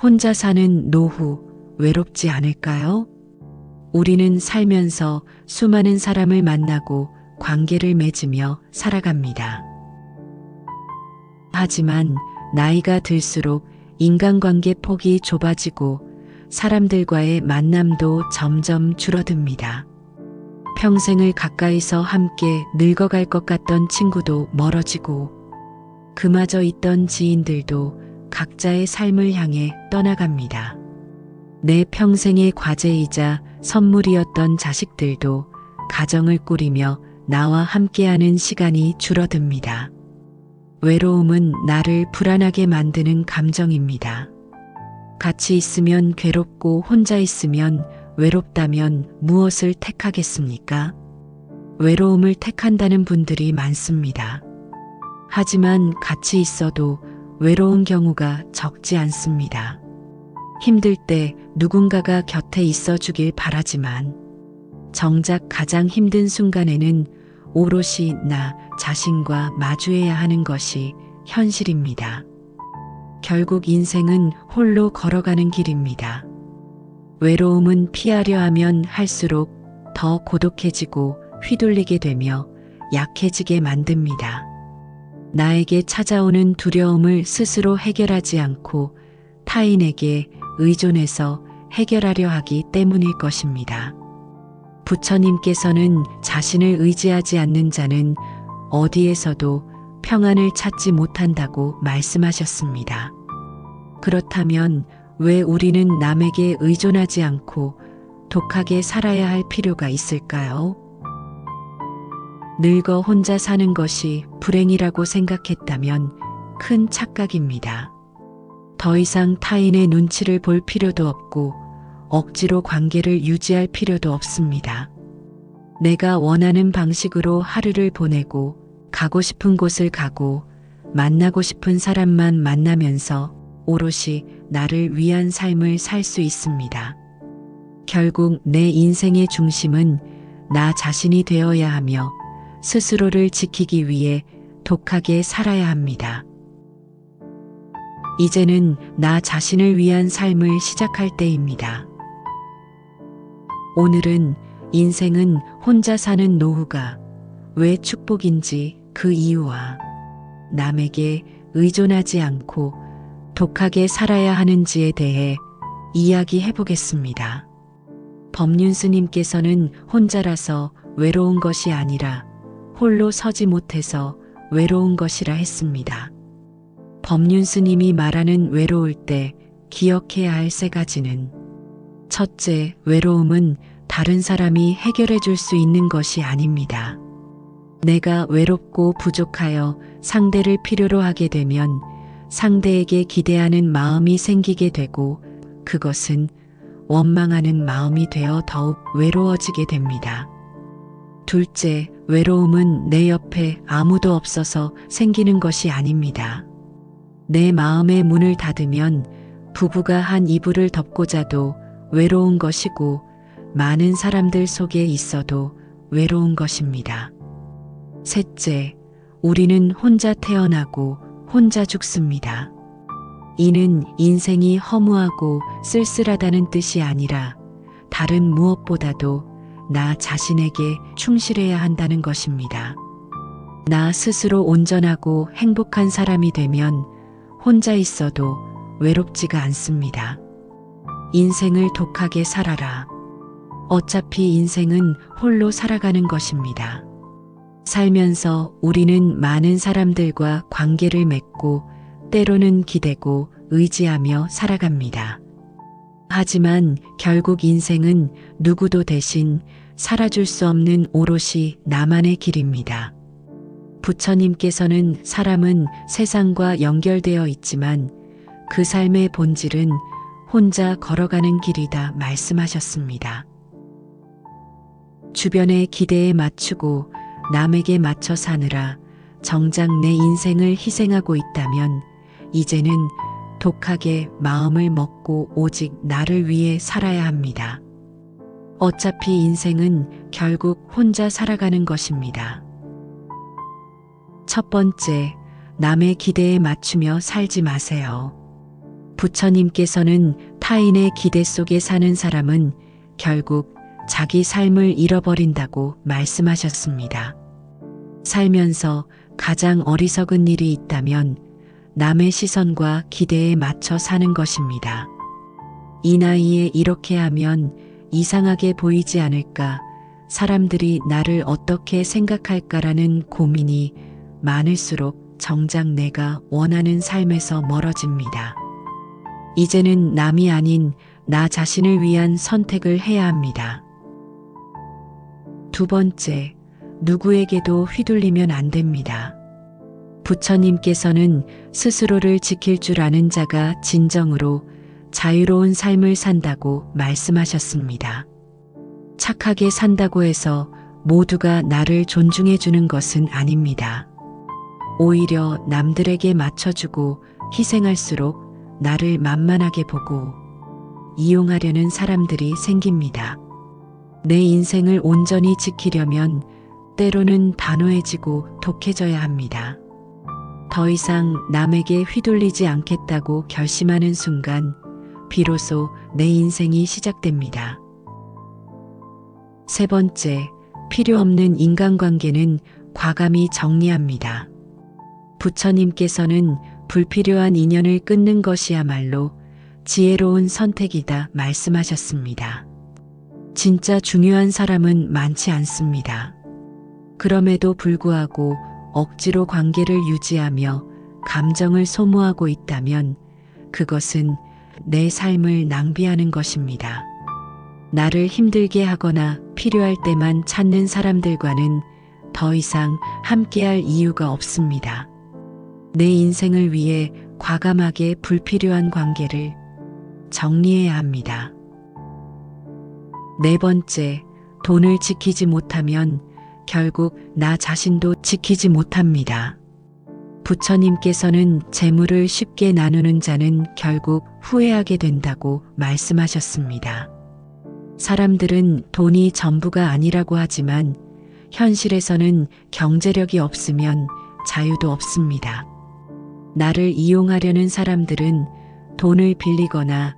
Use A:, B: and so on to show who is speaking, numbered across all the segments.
A: 혼자 사는 노후 외롭지 않을까요? 우리는 살면서 수많은 사람을 만나고 관계를 맺으며 살아갑니다. 하지만 나이가 들수록 인간관계 폭이 좁아지고 사람들과의 만남도 점점 줄어듭니다. 평생을 가까이서 함께 늙어갈 것 같던 친구도 멀어지고 그마저 있던 지인들도 각자의 삶을 향해 떠나갑니다. 내 평생의 과제이자 선물이었던 자식들도 가정을 꾸리며 나와 함께하는 시간이 줄어듭니다. 외로움은 나를 불안하게 만드는 감정입니다. 같이 있으면 괴롭고 혼자 있으면 외롭다면 무엇을 택하겠습니까? 외로움을 택한다는 분들이 많습니다. 하지만 같이 있어도 외로운 경우가 적지 않습니다. 힘들 때 누군가가 곁에 있어 주길 바라지만 정작 가장 힘든 순간에는 오롯이 나 자신과 마주해야 하는 것이 현실입니다. 결국 인생은 홀로 걸어가는 길입니다. 외로움은 피하려 하면 할수록 더 고독해지고 휘둘리게 되며 약해지게 만듭니다. 나에게 찾아오는 두려움을 스스로 해결하지 않고 타인에게 의존해서 해결하려 하기 때문일 것입니다. 부처님께서는 자신을 의지하지 않는 자는 어디에서도 평안을 찾지 못한다고 말씀하셨습니다. 그렇다면 왜 우리는 남에게 의존하지 않고 독하게 살아야 할 필요가 있을까요? 늙어 혼자 사는 것이 불행이라고 생각했다면 큰 착각입니다. 더 이상 타인의 눈치를 볼 필요도 없고 억지로 관계를 유지할 필요도 없습니다. 내가 원하는 방식으로 하루를 보내고 가고 싶은 곳을 가고 만나고 싶은 사람만 만나면서 오롯이 나를 위한 삶을 살 수 있습니다. 결국 내 인생의 중심은 나 자신이 되어야 하며 스스로를 지키기 위해 독하게 살아야 합니다. 이제는 나 자신을 위한 삶을 시작할 때입니다. 오늘은 인생은 혼자 사는 노후가 왜 축복인지 그 이유와 남에게 의존하지 않고 독하게 살아야 하는지에 대해 이야기해 보겠습니다. 법륜스님께서는 혼자라서 외로운 것이 아니라 홀로 서지 못해서 외로운 것이라 했습니다. 법륜스님이 말하는 외로울 때 기억해야 할 세 가지는 첫째, 외로움은 다른 사람이 해결해 줄 수 있는 것이 아닙니다. 내가 외롭고 부족하여 상대를 필요로 하게 되면 상대에게 기대하는 마음이 생기게 되고 그것은 원망하는 마음이 되어 더욱 외로워지게 됩니다. 둘째, 외로움은 내 옆에 아무도 없어서 생기는 것이 아닙니다. 내 마음의 문을 닫으면 부부가 한 이불을 덮고 자도 외로운 것이고 많은 사람들 속에 있어도 외로운 것입니다. 셋째, 우리는 혼자 태어나고 혼자 죽습니다. 이는 인생이 허무하고 쓸쓸하다는 뜻이 아니라 다른 무엇보다도 나 자신에게 충실해야 한다는 것입니다. 나 스스로 온전하고 행복한 사람이 되면 혼자 있어도 외롭지가 않습니다. 인생을 독하게 살아라. 어차피 인생은 홀로 살아가는 것입니다. 살면서 우리는 많은 사람들과 관계를 맺고 때로는 기대고 의지하며 살아갑니다. 하지만 결국 인생은 누구도 대신 살아줄 수 없는 오롯이 나만의 길입니다. 부처님께서는 사람은 세상과 연결되어 있지만 그 삶의 본질은 혼자 걸어가는 길이다 말씀하셨습니다. 주변의 기대에 맞추고 남에게 맞춰 사느라 정작 내 인생을 희생하고 있다면 이제는 독하게 마음을 먹고 오직 나를 위해 살아야 합니다. 어차피 인생은 결국 혼자 살아가는 것입니다. 첫 번째, 남의 기대에 맞추며 살지 마세요. 부처님께서는 타인의 기대 속에 사는 사람은 결국 자기 삶을 잃어버린다고 말씀하셨습니다. 살면서 가장 어리석은 일이 있다면 남의 시선과 기대에 맞춰 사는 것입니다. 이 나이에 이렇게 하면 이상하게 보이지 않을까, 사람들이 나를 어떻게 생각할까라는 고민이 많을수록 정작 내가 원하는 삶에서 멀어집니다. 이제는 남이 아닌 나 자신을 위한 선택을 해야 합니다. 두 번째, 누구에게도 휘둘리면 안 됩니다. 부처님께서는 스스로를 지킬 줄 아는 자가 진정으로 자유로운 삶을 산다고 말씀하셨습니다. 착하게 산다고 해서 모두가 나를 존중해 주는 것은 아닙니다. 오히려 남들에게 맞춰주고 희생할수록 나를 만만하게 보고 이용하려는 사람들이 생깁니다. 내 인생을 온전히 지키려면 때로는 단호해지고 독해져야 합니다. 더 이상 남에게 휘둘리지 않겠다고 결심하는 순간 비로소 내 인생이 시작됩니다. 세 번째, 필요 없는 인간관계는 과감히 정리합니다. 부처님께서는 불필요한 인연을 끊는 것이야말로 지혜로운 선택이다 말씀하셨습니다. 진짜 중요한 사람은 많지 않습니다. 그럼에도 불구하고 억지로 관계를 유지하며 감정을 소모하고 있다면 그것은 내 삶을 낭비하는 것입니다. 나를 힘들게 하거나 필요할 때만 찾는 사람들과는 더 이상 함께할 이유가 없습니다. 내 인생을 위해 과감하게 불필요한 관계를 정리해야 합니다. 네 번째, 돈을 지키지 못하면 결국 나 자신도 지키지 못합니다. 부처님께서는 재물을 쉽게 나누는 자는 결국 후회하게 된다고 말씀하셨습니다. 사람들은 돈이 전부가 아니라고 하지만 현실에서는 경제력이 없으면 자유도 없습니다. 나를 이용하려는 사람들은 돈을 빌리거나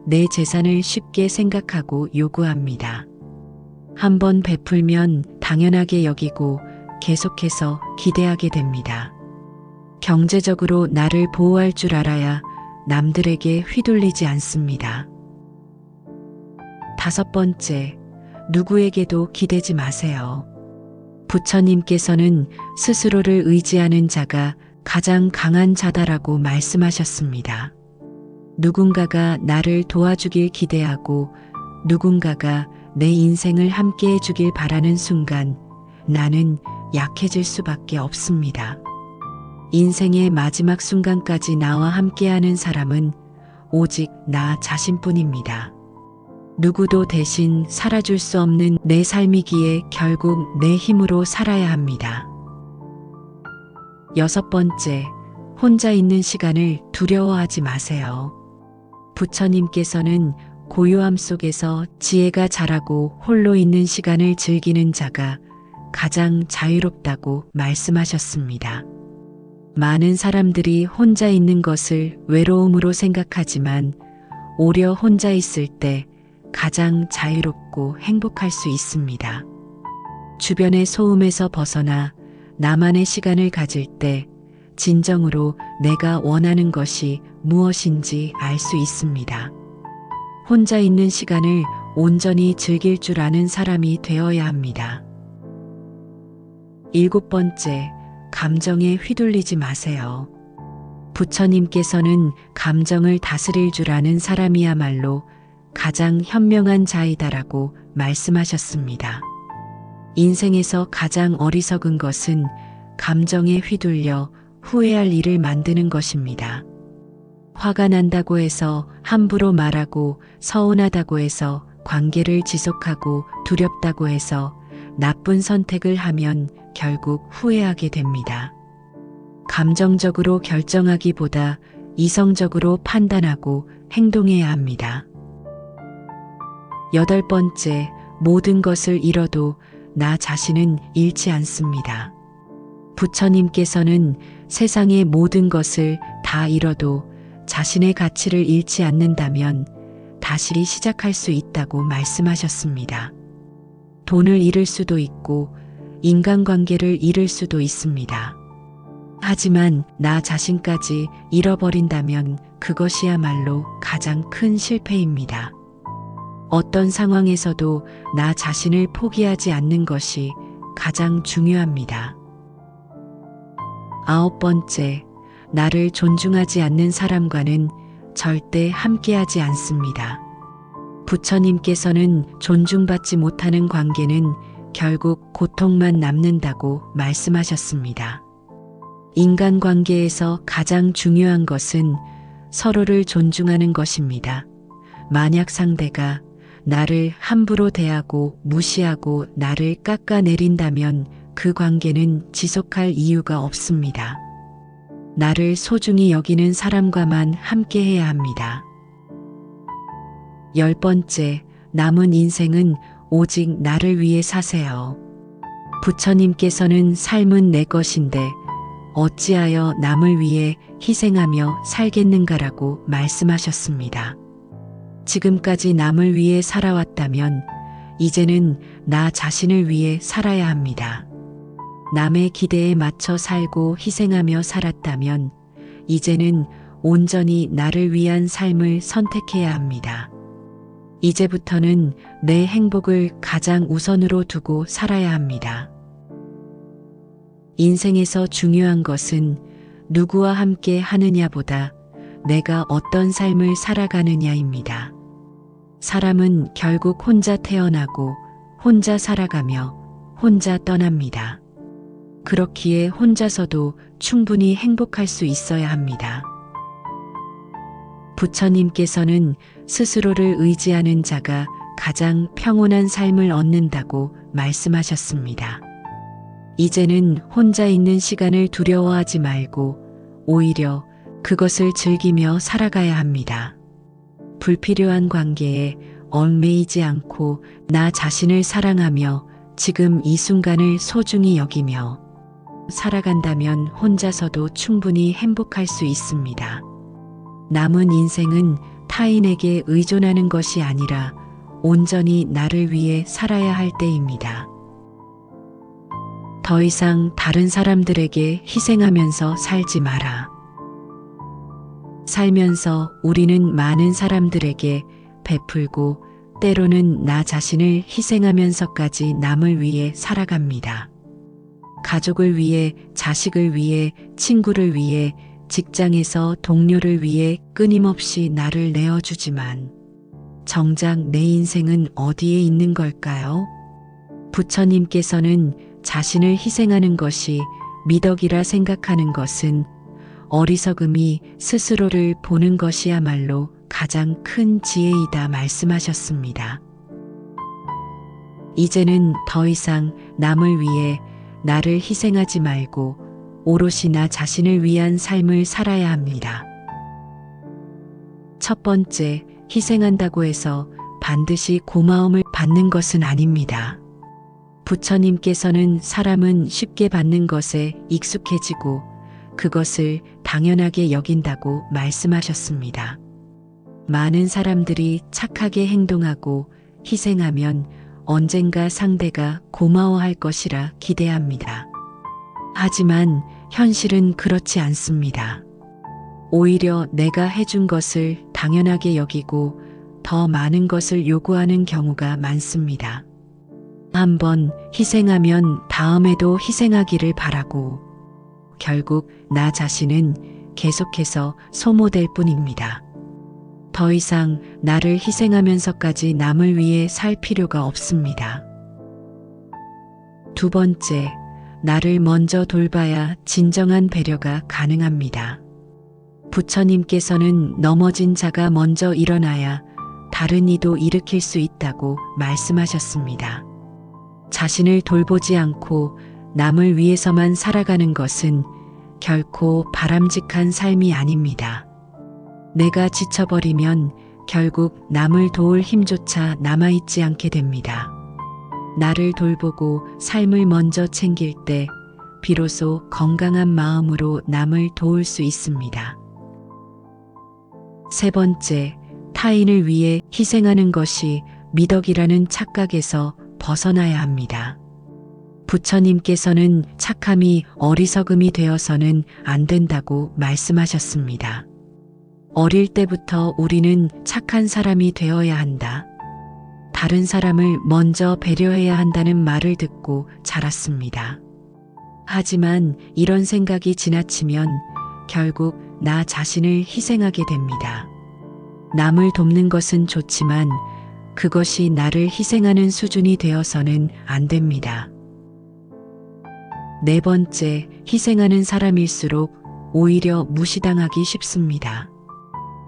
A: 내 재산을 쉽게 생각하고 요구합니다. 한번 베풀면 당연하게 여기고 계속해서 기대하게 됩니다. 경제적으로 나를 보호할 줄 알아야 남들에게 휘둘리지 않습니다. 다섯 번째, 누구에게도 기대지 마세요. 부처님께서는 스스로를 의지하는 자가 가장 강한 자다라고 말씀하셨습니다. 누군가가 나를 도와주길 기대하고 누군가가 내 인생을 함께 해주길 바라는 순간 나는 약해질 수밖에 없습니다. 인생의 마지막 순간까지 나와 함께하는 사람은 오직 나 자신뿐입니다. 누구도 대신 살아줄 수 없는 내 삶이기에 결국 내 힘으로 살아야 합니다. 여섯 번째, 혼자 있는 시간을 두려워하지 마세요. 부처님께서는 고요함 속에서 지혜가 자라고 홀로 있는 시간을 즐기는 자가 가장 자유롭다고 말씀하셨습니다. 많은 사람들이 혼자 있는 것을 외로움으로 생각하지만 오히려 혼자 있을 때 가장 자유롭고 행복할 수 있습니다. 주변의 소음에서 벗어나 나만의 시간을 가질 때 진정으로 내가 원하는 것이 무엇인지 알 수 있습니다. 혼자 있는 시간을 온전히 즐길 줄 아는 사람이 되어야 합니다. 일곱 번째, 감정에 휘둘리지 마세요. 부처님께서는 감정을 다스릴 줄 아는 사람이야말로 가장 현명한 자이다라고 말씀하셨습니다. 인생에서 가장 어리석은 것은 감정에 휘둘려 후회할 일을 만드는 것입니다. 화가 난다고 해서 함부로 말하고 서운하다고 해서 관계를 지속하고 두렵다고 해서 나쁜 선택을 하면 결국 후회하게 됩니다. 감정적으로 결정하기보다 이성적으로 판단하고 행동해야 합니다. 여덟 번째, 모든 것을 잃어도 나 자신은 잃지 않습니다. 부처님께서는 세상의 모든 것을 다 잃어도 자신의 가치를 잃지 않는다면 다시 시작할 수 있다고 말씀하셨습니다. 돈을 잃을 수도 있고 인간관계를 잃을 수도 있습니다. 하지만 나 자신까지 잃어버린다면 그것이야말로 가장 큰 실패입니다. 어떤 상황에서도 나 자신을 포기하지 않는 것이 가장 중요합니다. 9번째, 나를 존중하지 않는 사람과는 절대 함께하지 않습니다. 부처님께서는 존중받지 못하는 관계는 결국 고통만 남는다고 말씀하셨습니다. 인간관계에서 가장 중요한 것은 서로를 존중하는 것입니다. 만약 상대가 나를 함부로 대하고 무시하고 나를 깎아내린다면 그 관계는 지속할 이유가 없습니다. 나를 소중히 여기는 사람과만 함께해야 합니다. 10번째, 남은 인생은 오직 나를 위해 사세요. 부처님께서는 삶은 내 것인데 어찌하여 남을 위해 희생하며 살겠는가라고 말씀하셨습니다. 지금까지 남을 위해 살아왔다면 이제는 나 자신을 위해 살아야 합니다. 남의 기대에 맞춰 살고 희생하며 살았다면 이제는 온전히 나를 위한 삶을 선택해야 합니다. 이제부터는 내 행복을 가장 우선으로 두고 살아야 합니다. 인생에서 중요한 것은 누구와 함께 하느냐보다 내가 어떤 삶을 살아가느냐입니다. 사람은 결국 혼자 태어나고 혼자 살아가며 혼자 떠납니다. 그렇기에 혼자서도 충분히 행복할 수 있어야 합니다. 부처님께서는 스스로를 의지하는 자가 가장 평온한 삶을 얻는다고 말씀하셨습니다. 이제는 혼자 있는 시간을 두려워하지 말고 오히려 그것을 즐기며 살아가야 합니다. 불필요한 관계에 얽매이지 않고 나 자신을 사랑하며 지금 이 순간을 소중히 여기며 살아간다면 혼자서도 충분히 행복할 수 있습니다. 남은 인생은 타인에게 의존하는 것이 아니라 온전히 나를 위해 살아야 할 때입니다. 더 이상 다른 사람들에게 희생하면서 살지 마라. 살면서 우리는 많은 사람들에게 베풀고 때로는 나 자신을 희생하면서까지 남을 위해 살아갑니다. 가족을 위해, 자식을 위해, 친구를 위해, 직장에서 동료를 위해 끊임없이 나를 내어주지만 정작 내 인생은 어디에 있는 걸까요? 부처님께서는 자신을 희생하는 것이 미덕이라 생각하는 것은 어리석음이 스스로를 보는 것이야말로 가장 큰 지혜이다 말씀하셨습니다. 이제는 더 이상 남을 위해 나를 희생하지 말고 오롯이 나 자신을 위한 삶을 살아야 합니다. 첫 번째, 희생한다고 해서 반드시 고마움을 받는 것은 아닙니다. 부처님께서는 사람은 쉽게 받는 것에 익숙해지고 그것을 당연하게 여긴다고 말씀하셨습니다. 많은 사람들이 착하게 행동하고 희생하면 언젠가 상대가 고마워할 것이라 기대합니다. 하지만 현실은 그렇지 않습니다. 오히려 내가 해준 것을 당연하게 여기고 더 많은 것을 요구하는 경우가 많습니다. 한번 희생하면 다음에도 희생하기를 바라고 결국 나 자신은 계속해서 소모될 뿐입니다. 더 이상 나를 희생하면서까지 남을 위해 살 필요가 없습니다. 두 번째, 나를 먼저 돌봐야 진정한 배려가 가능합니다. 부처님께서는 넘어진 자가 먼저 일어나야 다른 이도 일으킬 수 있다고 말씀하셨습니다. 자신을 돌보지 않고 남을 위해서만 살아가는 것은 결코 바람직한 삶이 아닙니다. 내가 지쳐버리면 결국 남을 도울 힘조차 남아있지 않게 됩니다. 나를 돌보고 삶을 먼저 챙길 때 비로소 건강한 마음으로 남을 도울 수 있습니다. 세 번째, 타인을 위해 희생하는 것이 미덕이라는 착각에서 벗어나야 합니다. 부처님께서는 착함이 어리석음이 되어서는 안 된다고 말씀하셨습니다. 어릴 때부터 우리는 착한 사람이 되어야 한다. 다른 사람을 먼저 배려해야 한다는 말을 듣고 자랐습니다. 하지만 이런 생각이 지나치면 결국 나 자신을 희생하게 됩니다. 남을 돕는 것은 좋지만 그것이 나를 희생하는 수준이 되어서는 안 됩니다. 네 번째, 희생하는 사람일수록 오히려 무시당하기 쉽습니다.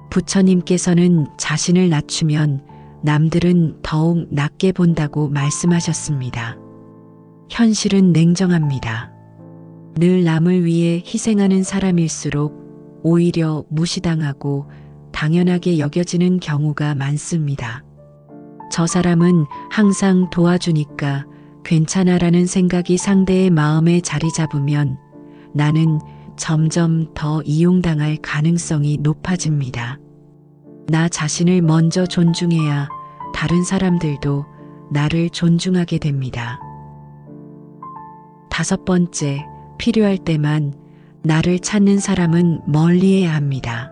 A: 부처님께서는 자신을 낮추면 남들은 더욱 낮게 본다고 말씀하셨습니다. 현실은 냉정합니다. 늘 남을 위해 희생하는 사람일수록 오히려 무시당하고 당연하게 여겨지는 경우가 많습니다. 저 사람은 항상 도와주니까 괜찮아라는 생각이 상대의 마음에 자리 잡으면 나는 점점 더 이용당할 가능성이 높아집니다. 나 자신을 먼저 존중해야 다른 사람들도 나를 존중하게 됩니다. 다섯 번째, 필요할 때만 나를 찾는 사람은 멀리해야 합니다.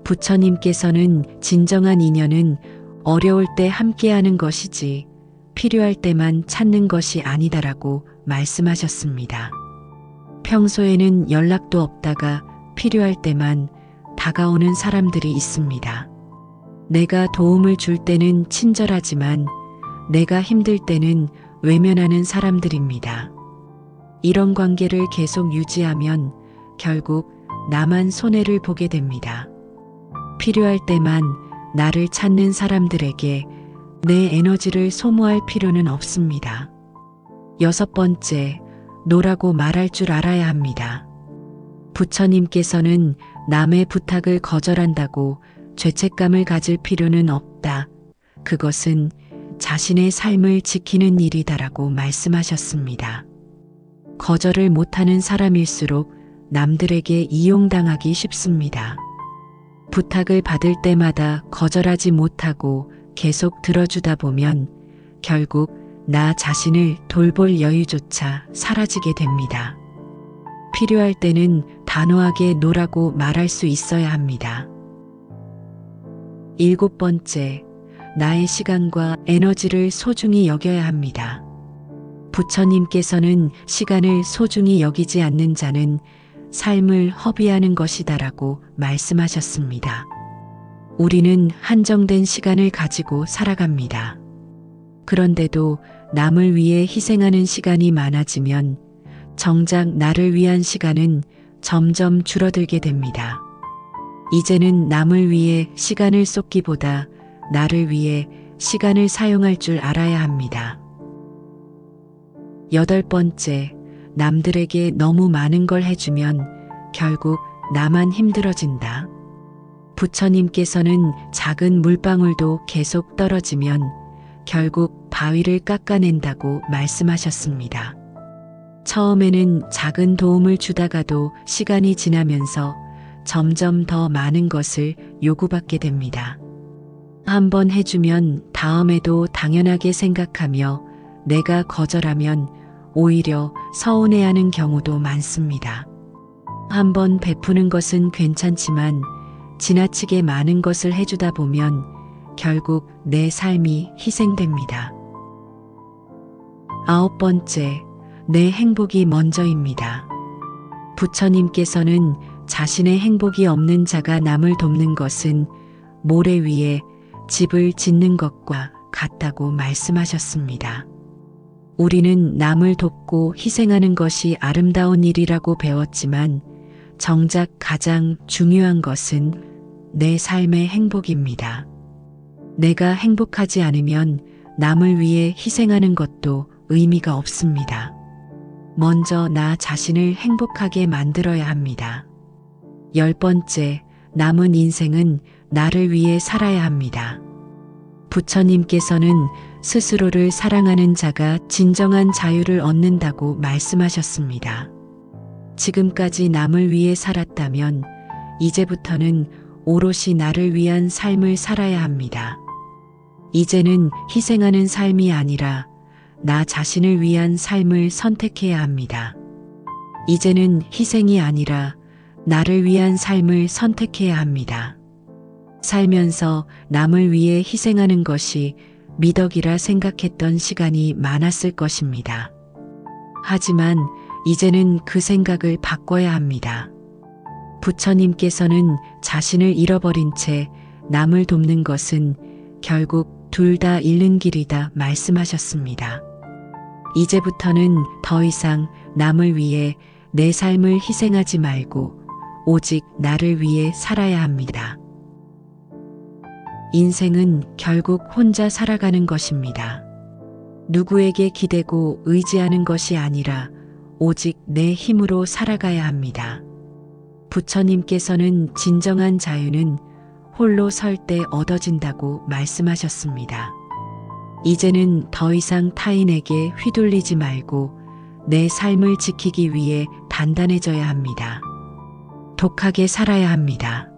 A: 부처님께서는 진정한 인연은 어려울 때 함께하는 것이지 필요할 때만 찾는 것이 아니다라고 말씀하셨습니다. 평소에는 연락도 없다가 필요할 때만 다가오는 사람들이 있습니다. 내가 도움을 줄 때는 친절하지만 내가 힘들 때는 외면하는 사람들입니다. 이런 관계를 계속 유지하면 결국 나만 손해를 보게 됩니다. 필요할 때만 나를 찾는 사람들에게 내 에너지를 소모할 필요는 없습니다. 여섯 번째, 노라고 말할 줄 알아야 합니다. 부처님께서는 남의 부탁을 거절한다고 죄책감을 가질 필요는 없다. 그것은 자신의 삶을 지키는 일이다라고 말씀하셨습니다. 거절을 못하는 사람일수록 남들에게 이용당하기 쉽습니다. 부탁을 받을 때마다 거절하지 못하고 계속 들어주다 보면 결국 나 자신을 돌볼 여유조차 사라지게 됩니다. 필요할 때는 단호하게 노라고 말할 수 있어야 합니다. 일곱 번째, 나의 시간과 에너지를 소중히 여겨야 합니다. 부처님께서는 시간을 소중히 여기지 않는 자는 삶을 허비하는 것이다라고 말씀하셨습니다. 우리는 한정된 시간을 가지고 살아갑니다. 그런데도 남을 위해 희생하는 시간이 많아지면 정작 나를 위한 시간은 점점 줄어들게 됩니다. 이제는 남을 위해 시간을 쏟기보다 나를 위해 시간을 사용할 줄 알아야 합니다. 여덟 번째, 남들에게 너무 많은 걸 해주면 결국 나만 힘들어진다. 부처님께서는 작은 물방울도 계속 떨어지면 결국 바위를 깎아낸다고 말씀하셨습니다. 처음에는 작은 도움을 주다가도 시간이 지나면서 점점 더 많은 것을 요구받게 됩니다. 한번 해주면 다음에도 당연하게 생각하며 내가 거절하면 오히려 서운해하는 경우도 많습니다. 한번 베푸는 것은 괜찮지만 지나치게 많은 것을 해주다 보면 결국 내 삶이 희생됩니다. 아홉 번째, 내 행복이 먼저입니다. 부처님께서는 자신의 행복이 없는 자가 남을 돕는 것은 모래 위에 집을 짓는 것과 같다고 말씀하셨습니다. 우리는 남을 돕고 희생하는 것이 아름다운 일이라고 배웠지만 정작 가장 중요한 것은 내 삶의 행복입니다. 내가 행복하지 않으면 남을 위해 희생하는 것도 의미가 없습니다. 먼저 나 자신을 행복하게 만들어야 합니다. 열 번째, 남은 인생은 나를 위해 살아야 합니다. 부처님께서는 스스로를 사랑하는 자가 진정한 자유를 얻는다고 말씀하셨습니다. 지금까지 남을 위해 살았다면 이제부터는 오롯이 나를 위한 삶을 살아야 합니다. 이제는 희생하는 삶이 아니라 나 자신을 위한 삶을 선택해야 합니다. 이제는 희생이 아니라 나를 위한 삶을 선택해야 합니다. 살면서 남을 위해 희생하는 것이 미덕이라 생각했던 시간이 많았을 것입니다. 하지만 이제는 그 생각을 바꿔야 합니다. 부처님께서는 자신을 잃어버린 채 남을 돕는 것은 결국 둘 다 잃는 길이다 말씀하셨습니다. 이제부터는 더 이상 남을 위해 내 삶을 희생하지 말고 오직 나를 위해 살아야 합니다. 인생은 결국 혼자 살아가는 것입니다. 누구에게 기대고 의지하는 것이 아니라 오직 내 힘으로 살아가야 합니다. 부처님께서는 진정한 자유는 홀로 설 때 얻어진다고 말씀하셨습니다. 이제는 더 이상 타인에게 휘둘리지 말고 내 삶을 지키기 위해 단단해져야 합니다. 독하게 살아야 합니다.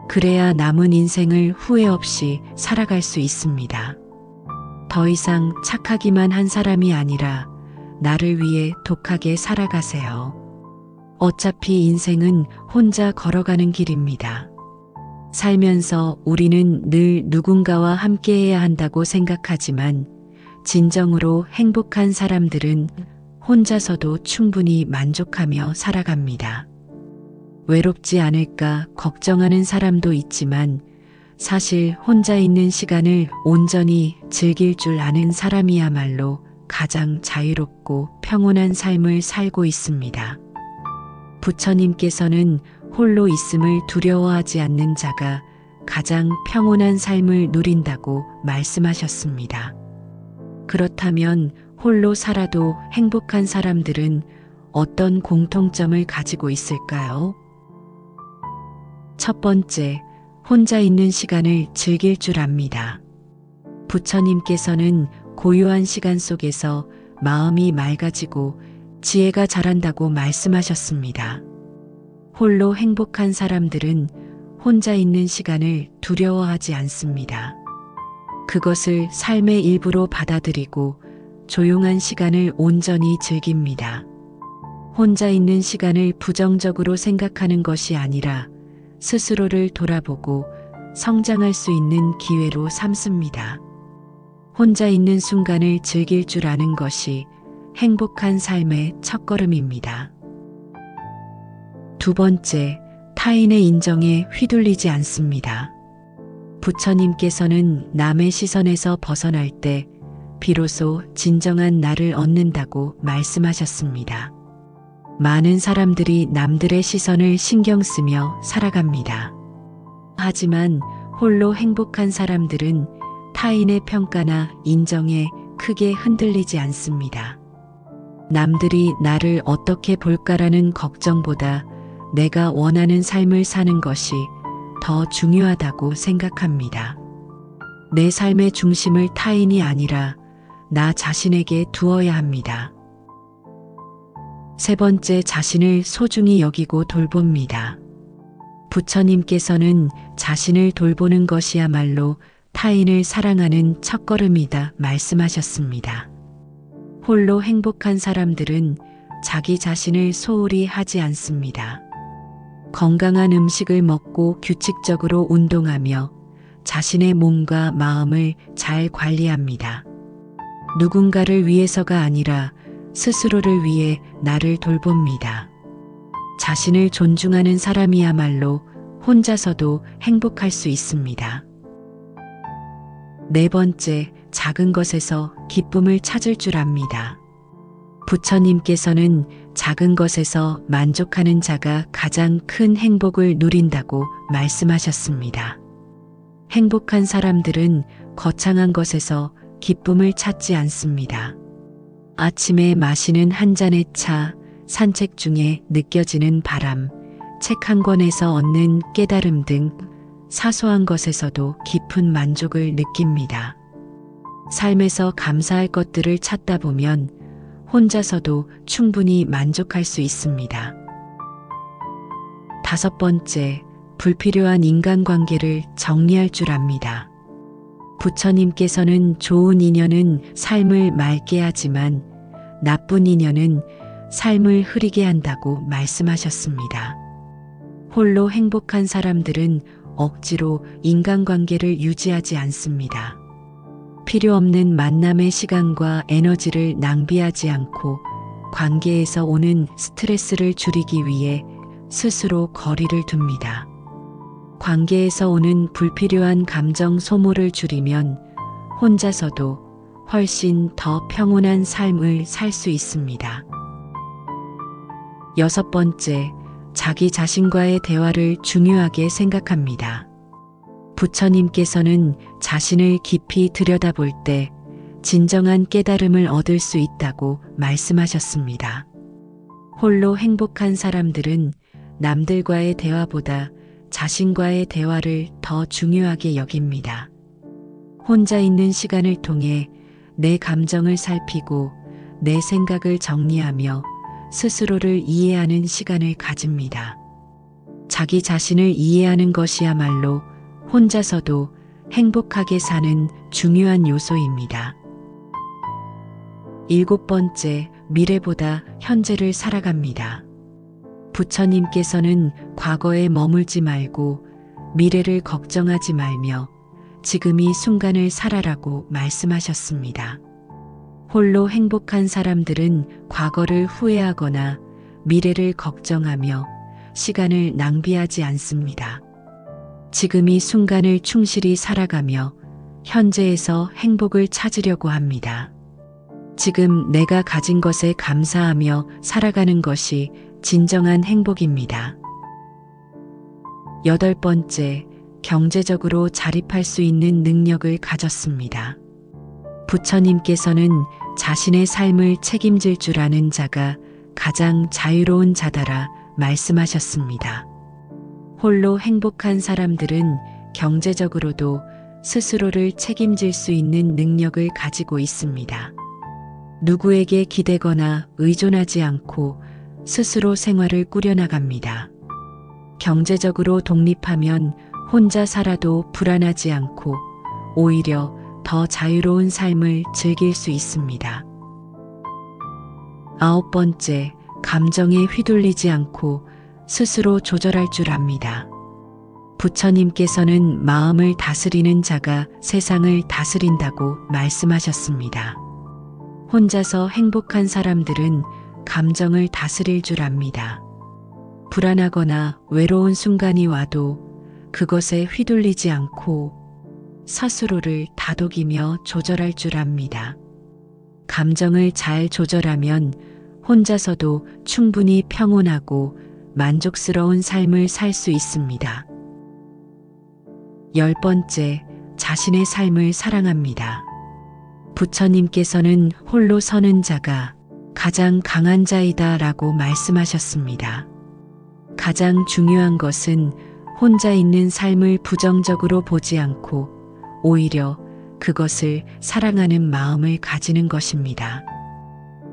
A: 그래야 남은 인생을 후회 없이 살아갈 수 있습니다. 더 이상 착하기만 한 사람이 아니라 나를 위해 독하게 살아가세요. 어차피 인생은 혼자 걸어가는 길입니다. 살면서 우리는 늘 누군가와 함께해야 한다고 생각하지만 진정으로 행복한 사람들은 혼자서도 충분히 만족하며 살아갑니다. 외롭지 않을까 걱정하는 사람도 있지만 사실 혼자 있는 시간을 온전히 즐길 줄 아는 사람이야말로 가장 자유롭고 평온한 삶을 살고 있습니다. 부처님께서는 홀로 있음을 두려워하지 않는 자가 가장 평온한 삶을 누린다고 말씀하셨습니다. 그렇다면 홀로 살아도 행복한 사람들은 어떤 공통점을 가지고 있을까요? 첫 번째, 혼자 있는 시간을 즐길 줄 압니다. 부처님께서는 고요한 시간 속에서 마음이 맑아지고 지혜가 자란다고 말씀하셨습니다. 홀로 행복한 사람들은 혼자 있는 시간을 두려워하지 않습니다. 그것을 삶의 일부로 받아들이고 조용한 시간을 온전히 즐깁니다. 혼자 있는 시간을 부정적으로 생각하는 것이 아니라 스스로를 돌아보고 성장할 수 있는 기회로 삼습니다. 혼자 있는 순간을 즐길 줄 아는 것이 행복한 삶의 첫걸음입니다. 두 번째, 타인의 인정에 휘둘리지 않습니다. 부처님께서는 남의 시선에서 벗어날 때 비로소 진정한 나를 얻는다고 말씀하셨습니다. 많은 사람들이 남들의 시선을 신경 쓰며 살아갑니다. 하지만 홀로 행복한 사람들은 타인의 평가나 인정에 크게 흔들리지 않습니다. 남들이 나를 어떻게 볼까라는 걱정보다 내가 원하는 삶을 사는 것이 더 중요하다고 생각합니다. 내 삶의 중심을 타인이 아니라 나 자신에게 두어야 합니다. 세 번째, 자신을 소중히 여기고 돌봅니다. 부처님께서는 자신을 돌보는 것이야말로 타인을 사랑하는 첫걸음이다 말씀하셨습니다. 홀로 행복한 사람들은 자기 자신을 소홀히 하지 않습니다. 건강한 음식을 먹고 규칙적으로 운동하며 자신의 몸과 마음을 잘 관리합니다. 누군가를 위해서가 아니라 스스로를 위해 나를 돌봅니다. 자신을 존중하는 사람이야말로 혼자서도 행복할 수 있습니다. 네 번째, 작은 것에서 기쁨을 찾을 줄 압니다. 부처님께서는 작은 것에서 만족하는 자가 가장 큰 행복을 누린다고 말씀하셨습니다. 행복한 사람들은 거창한 것에서 기쁨을 찾지 않습니다. 아침에 마시는 한 잔의 차, 산책 중에 느껴지는 바람, 책 한 권에서 얻는 깨달음 등 사소한 것에서도 깊은 만족을 느낍니다. 삶에서 감사할 것들을 찾다 보면 혼자서도 충분히 만족할 수 있습니다. 다섯 번째, 불필요한 인간관계를 정리할 줄 압니다. 부처님께서는 좋은 인연은 삶을 맑게 하지만 나쁜 인연은 삶을 흐리게 한다고 말씀하셨습니다. 홀로 행복한 사람들은 억지로 인간관계를 유지하지 않습니다. 필요 없는 만남의 시간과 에너지를 낭비하지 않고 관계에서 오는 스트레스를 줄이기 위해 스스로 거리를 둡니다. 관계에서 오는 불필요한 감정 소모를 줄이면 혼자서도 훨씬 더 평온한 삶을 살 수 있습니다. 6번째, 자기 자신과의 대화를 중요하게 생각합니다. 부처님께서는 자신을 깊이 들여다볼 때 진정한 깨달음을 얻을 수 있다고 말씀하셨습니다. 홀로 행복한 사람들은 남들과의 대화보다 자신과의 대화를 더 중요하게 여깁니다. 혼자 있는 시간을 통해 내 감정을 살피고 내 생각을 정리하며 스스로를 이해하는 시간을 가집니다. 자기 자신을 이해하는 것이야말로 혼자서도 행복하게 사는 중요한 요소입니다. 7번째, 미래보다 현재를 살아갑니다. 부처님께서는 과거에 머물지 말고 미래를 걱정하지 말며 지금 이 순간을 살아라고 말씀하셨습니다. 홀로 행복한 사람들은 과거를 후회하거나 미래를 걱정하며 시간을 낭비하지 않습니다. 지금 이 순간을 충실히 살아가며 현재에서 행복을 찾으려고 합니다. 지금 내가 가진 것에 감사하며 살아가는 것이 진정한 행복입니다. 8번째, 경제적으로 자립할 수 있는 능력을 가졌습니다. 부처님께서는 자신의 삶을 책임질 줄 아는 자가 가장 자유로운 자다라 말씀하셨습니다. 홀로 행복한 사람들은 경제적으로도 스스로를 책임질 수 있는 능력을 가지고 있습니다. 누구에게 기대거나 의존하지 않고 스스로 생활을 꾸려나갑니다. 경제적으로 독립하면 혼자 살아도 불안하지 않고 오히려 더 자유로운 삶을 즐길 수 있습니다. 9번째, 감정에 휘둘리지 않고 스스로 조절할 줄 압니다. 부처님께서는 마음을 다스리는 자가 세상을 다스린다고 말씀하셨습니다. 혼자서 행복한 사람들은 감정을 다스릴 줄 압니다. 불안하거나 외로운 순간이 와도 그것에 휘둘리지 않고 스스로를 다독이며 조절할 줄 압니다. 감정을 잘 조절하면 혼자서도 충분히 평온하고 만족스러운 삶을 살 수 있습니다. 10번째, 자신의 삶을 사랑합니다. 부처님께서는 홀로 서는 자가 가장 강한 자이다 라고 말씀하셨습니다. 가장 중요한 것은 혼자 있는 삶을 부정적으로 보지 않고 오히려 그것을 사랑하는 마음을 가지는 것입니다.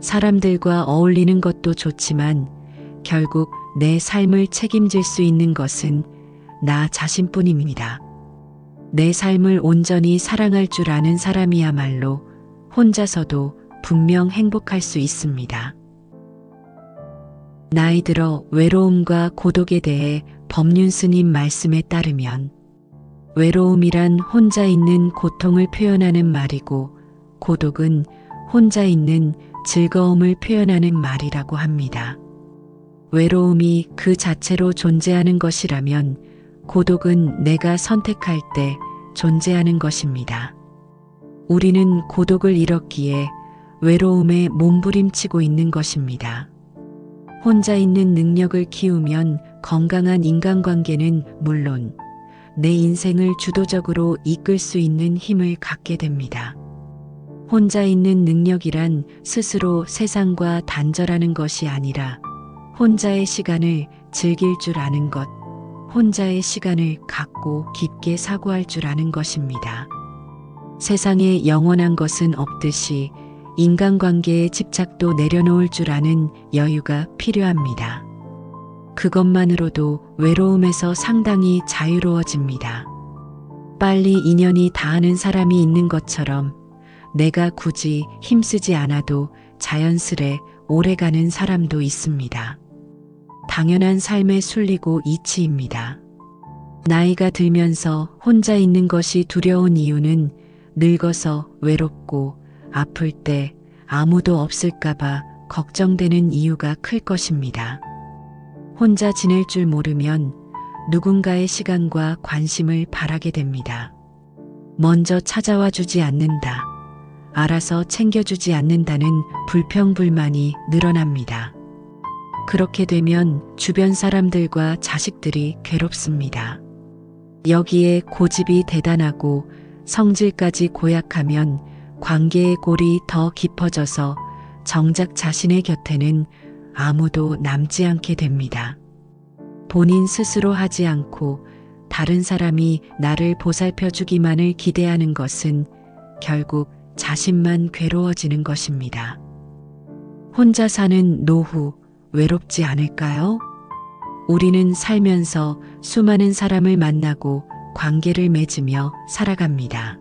A: 사람들과 어울리는 것도 좋지만 결국 내 삶을 책임질 수 있는 것은 나 자신뿐입니다. 내 삶을 온전히 사랑할 줄 아는 사람이야말로 혼자서도 분명 행복할 수 있습니다. 나이 들어 외로움과 고독에 대해 법륜 스님 말씀에 따르면 외로움이란 혼자 있는 고통을 표현하는 말이고 고독은 혼자 있는 즐거움을 표현하는 말이라고 합니다. 외로움이 그 자체로 존재하는 것이라면 고독은 내가 선택할 때 존재하는 것입니다. 우리는 고독을 잃었기에 외로움에 몸부림치고 있는 것입니다. 혼자 있는 능력을 키우면 건강한 인간관계는 물론 내 인생을 주도적으로 이끌 수 있는 힘을 갖게 됩니다. 혼자 있는 능력이란 스스로 세상과 단절하는 것이 아니라 혼자의 시간을 즐길 줄 아는 것, 혼자의 시간을 갖고 깊게 사고할 줄 아는 것입니다. 세상에 영원한 것은 없듯이 인간관계의 집착도 내려놓을 줄 아는 여유가 필요합니다. 그것만으로도 외로움에서 상당히 자유로워집니다. 빨리 인연이 닿는 사람이 있는 것처럼 내가 굳이 힘쓰지 않아도 자연스레 오래가는 사람도 있습니다. 당연한 삶의 순리고 이치입니다. 나이가 들면서 혼자 있는 것이 두려운 이유는 늙어서 외롭고 아플 때 아무도 없을까봐 걱정되는 이유가 클 것입니다. 혼자 지낼 줄 모르면 누군가의 시간과 관심을 바라게 됩니다. 먼저 찾아와 주지 않는다. 알아서 챙겨주지 않는다는 불평불만이 늘어납니다. 그렇게 되면 주변 사람들과 자식들이 괴롭습니다. 여기에 고집이 대단하고 성질까지 고약하면 관계의 골이 더 깊어져서 정작 자신의 곁에는 아무도 남지 않게 됩니다. 본인 스스로 하지 않고 다른 사람이 나를 보살펴 주기만을 기대하는 것은 결국 자신만 괴로워지는 것입니다. 혼자 사는 노후 외롭지 않을까요? 우리는 살면서 수많은 사람을 만나고 관계를 맺으며 살아갑니다.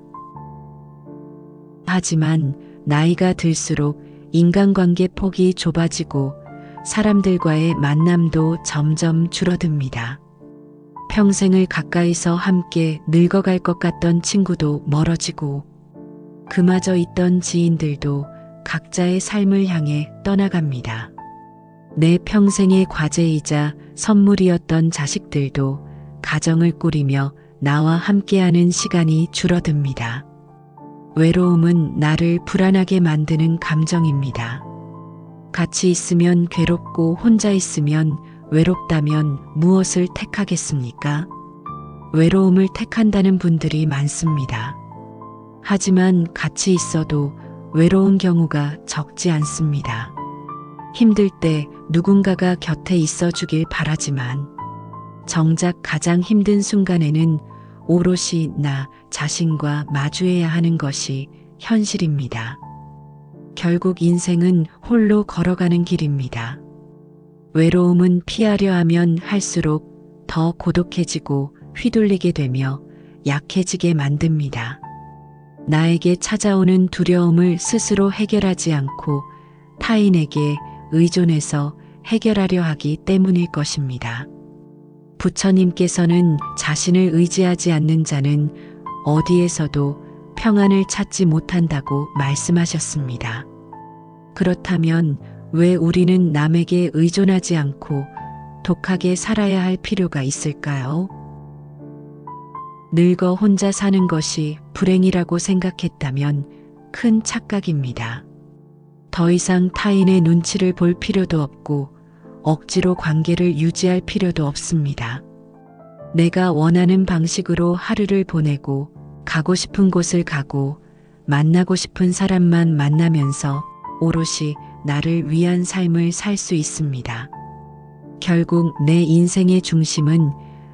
A: 하지만 나이가 들수록 인간관계 폭이 좁아지고 사람들과의 만남도 점점 줄어듭니다. 평생을 가까이서 함께 늙어갈 것 같던 친구도 멀어지고 그마저 있던 지인들도 각자의 삶을 향해 떠나갑니다. 내 평생의 과제이자 선물이었던 자식들도 가정을 꾸리며 나와 함께하는 시간이 줄어듭니다. 외로움은 나를 불안하게 만드는 감정입니다. 같이 있으면 괴롭고 혼자 있으면 외롭다면 무엇을 택하겠습니까? 외로움을 택한다는 분들이 많습니다. 하지만 같이 있어도 외로운 경우가 적지 않습니다. 힘들 때 누군가가 곁에 있어 주길 바라지만 정작 가장 힘든 순간에는 오롯이 나 자신과 마주해야 하는 것이 현실입니다. 결국 인생은 홀로 걸어가는 길입니다. 외로움은 피하려 하면 할수록 더 고독해지고 휘둘리게 되며 약해지게 만듭니다. 나에게 찾아오는 두려움을 스스로 해결하지 않고 타인에게 의존해서 해결하려 하기 때문일 것입니다. 부처님께서는 자신을 의지하지 않는 자는 어디에서도 평안을 찾지 못한다고 말씀하셨습니다. 그렇다면 왜 우리는 남에게 의존하지 않고 독하게 살아야 할 필요가 있을까요? 늙어 혼자 사는 것이 불행이라고 생각했다면 큰 착각입니다. 더 이상 타인의 눈치를 볼 필요도 없고 억지로 관계를 유지할 필요도 없습니다. 내가 원하는 방식으로 하루를 보내고 가고 싶은 곳을 가고 만나고 싶은 사람만 만나면서 오롯이 나를 위한 삶을 살 수 있습니다. 결국 내 인생의 중심은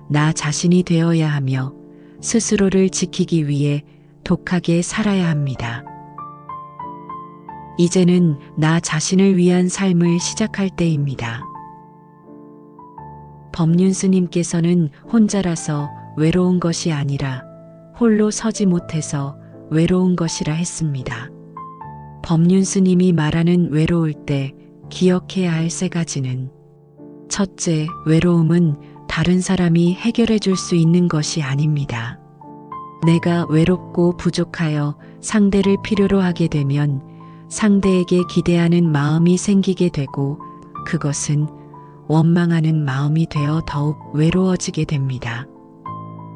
A: 나 자신이 되어야 하며 스스로를 지키기 위해 독하게 살아야 합니다. 이제는 나 자신을 위한 삶을 시작할 때입니다. 법륜스님께서는 혼자라서 외로운 것이 아니라 홀로 서지 못해서 외로운 것이라 했습니다. 법륜스님이 말하는 외로울 때 기억해야 할 세 가지는 첫째, 외로움은 다른 사람이 해결해 줄 수 있는 것이 아닙니다. 내가 외롭고 부족하여 상대를 필요로 하게 되면 상대에게 기대하는 마음이 생기게 되고 그것은 원망하는 마음이 되어 더욱 외로워지게 됩니다.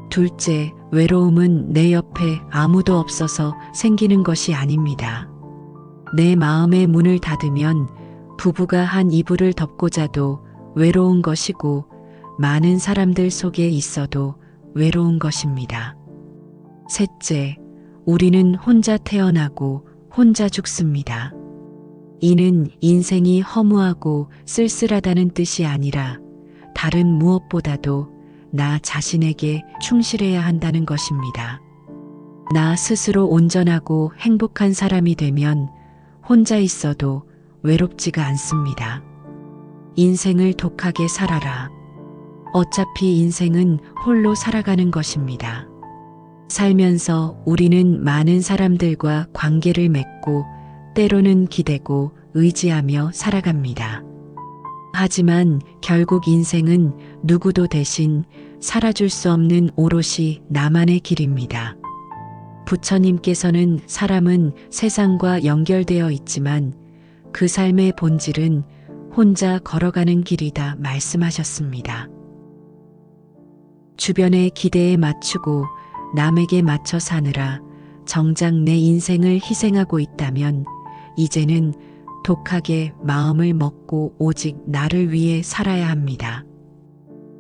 A: 둘째, 외로움은 내 옆에 아무도 없어서 생기는 것이 아닙니다. 내 마음의 문을 닫으면 부부가 한 이불을 덮고 자도 외로운 것이고 많은 사람들 속에 있어도 외로운 것입니다. 셋째, 우리는 혼자 태어나고 혼자 죽습니다. 이는 인생이 허무하고 쓸쓸하다는 뜻이 아니라 다른 무엇보다도 나 자신에게 충실해야 한다는 것입니다. 나 스스로 온전하고 행복한 사람이 되면 혼자 있어도 외롭지가 않습니다. 인생을 독하게 살아라. 어차피 인생은 홀로 살아가는 것입니다. 살면서 우리는 많은 사람들과 관계를 맺고 때로는 기대고 의지하며 살아갑니다. 하지만 결국 인생은 누구도 대신 살아줄 수 없는 오롯이 나만의 길입니다. 부처님께서는 사람은 세상과 연결되어 있지만 그 삶의 본질은 혼자 걸어가는 길이다 말씀하셨습니다. 주변의 기대에 맞추고 남에게 맞춰 사느라 정작 내 인생을 희생하고 있다면 이제는 독하게 마음을 먹고 오직 나를 위해 살아야 합니다.